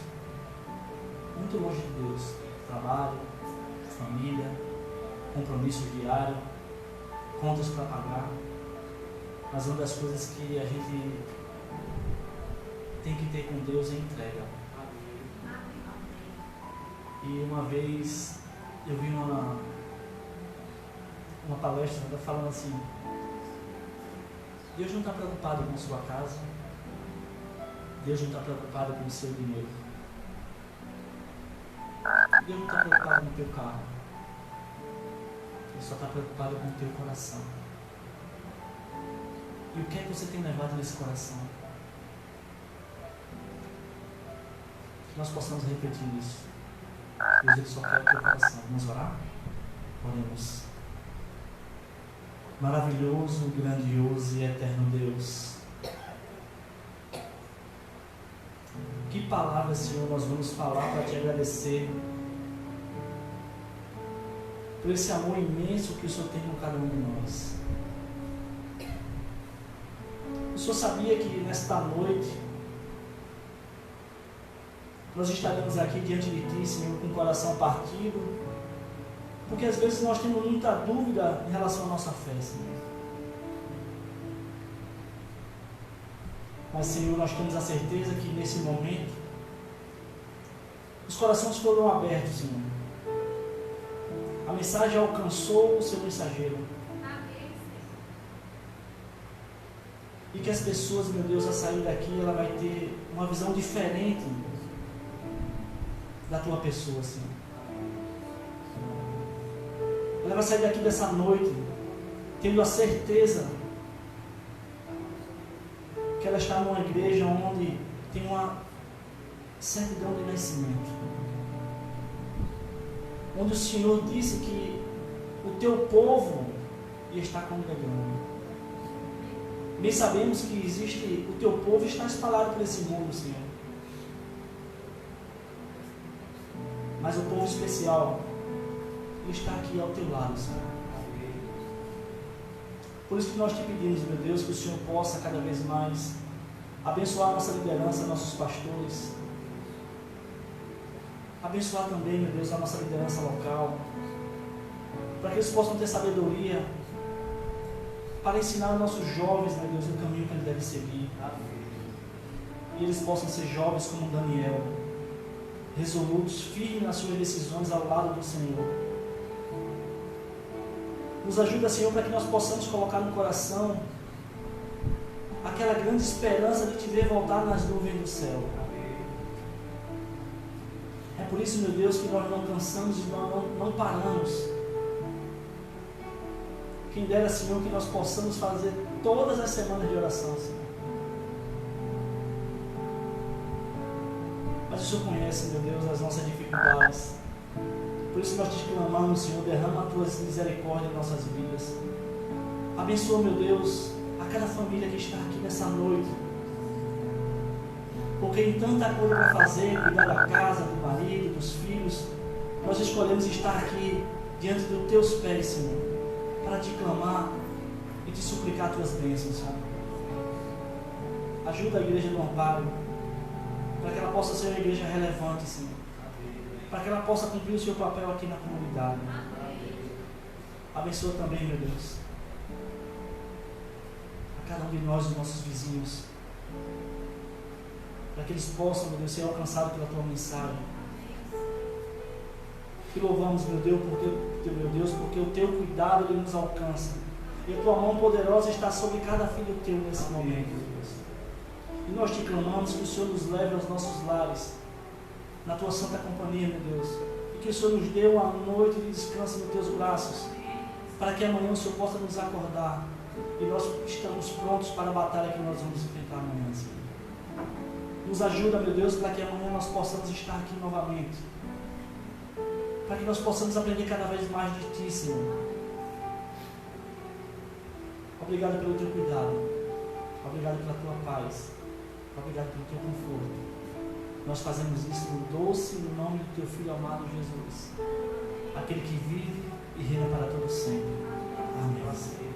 muito longe de Deus, trabalho, família, compromisso diário, contas para pagar. Mas uma das coisas que a gente tem que ter com Deus é entrega. E uma vez eu vi uma palestra falando assim: Deus não está preocupado com sua casa, Deus não está preocupado com o seu dinheiro, Deus não está preocupado com o teu carro, Ele só está preocupado com o teu coração. E o que é que você tem levado nesse coração? Que nós possamos refletir nisso. Deus, Ele só quer o teu coração. Vamos orar? Oremos. Maravilhoso, grandioso e eterno Deus, que palavras, Senhor, nós vamos falar para te agradecer por esse amor imenso que o Senhor tem com cada um de nós. O Senhor sabia que nesta noite nós estaremos aqui diante de Ti, Senhor, com o coração partido, porque às vezes nós temos muita dúvida em relação à nossa fé, Senhor. Mas, Senhor, nós temos a certeza que nesse momento os corações foram abertos, Senhor. A mensagem alcançou o seu mensageiro. E que as pessoas, meu Deus, a sair daqui, ela vai ter uma visão diferente da Tua pessoa, Senhor. Ela vai sair daqui dessa noite tendo a certeza que ela está numa igreja onde tem uma certidão de nascimento, onde o Senhor disse que o Teu povo ia estar congregando. Bem sabemos que existe, o Teu povo está espalhado por esse mundo, Senhor, mas o povo especial está aqui ao Teu lado, Senhor. Por isso que nós te pedimos, meu Deus, que o Senhor possa cada vez mais abençoar a nossa liderança, nossos pastores, abençoar também, meu Deus, a nossa liderança local, para que eles possam ter sabedoria para ensinar aos nossos jovens, meu Deus, o caminho que eles devem seguir, e eles possam ser jovens como Daniel, resolutos, firmes nas suas decisões ao lado do Senhor. Nos ajuda, Senhor, para que nós possamos colocar no coração aquela grande esperança de Te ver voltar nas nuvens do céu. É por isso, meu Deus, que nós não cansamos e não paramos. Quem dera, Senhor, que nós possamos fazer todas as semanas de oração, Senhor. Mas o Senhor conhece, meu Deus, as nossas dificuldades. Por isso nós te clamamos, Senhor, derrama a Tua misericórdia em nossas vidas. Abençoa, meu Deus, a cada família que está aqui nessa noite. Porque em tanta coisa para fazer, cuidar da casa, do marido, dos filhos, nós escolhemos estar aqui diante dos Teus pés, Senhor, para Te clamar e Te suplicar Tuas bênçãos, Senhor. Ajuda a igreja do Amparo, para que ela possa ser uma igreja relevante, Senhor, para que ela possa cumprir o seu papel aqui na comunidade. Abençoa também, meu Deus, a cada um de nós, os nossos vizinhos, para que eles possam, meu Deus, ser alcançados pela Tua mensagem. Te louvamos, meu Deus, porque o Teu cuidado Ele nos alcança, e a Tua mão poderosa está sobre cada filho Teu nesse momento, Deus. E nós te clamamos que o Senhor nos leve aos nossos lares, na tua santa companhia, meu Deus. E que o Senhor nos dê uma noite de descanso nos teus braços, para que amanhã o Senhor possa nos acordar. E nós estamos prontos para a batalha que nós vamos enfrentar amanhã, Senhor. Nos ajuda, meu Deus, para que amanhã nós possamos estar aqui novamente. Para que nós possamos aprender cada vez mais de Ti, Senhor. Obrigado pelo Teu cuidado. Obrigado pela Tua paz. Obrigado pelo Teu conforto. Nós fazemos isso no doce nome do Teu Filho amado Jesus. Aquele que vive e reina para todo sempre. Amém.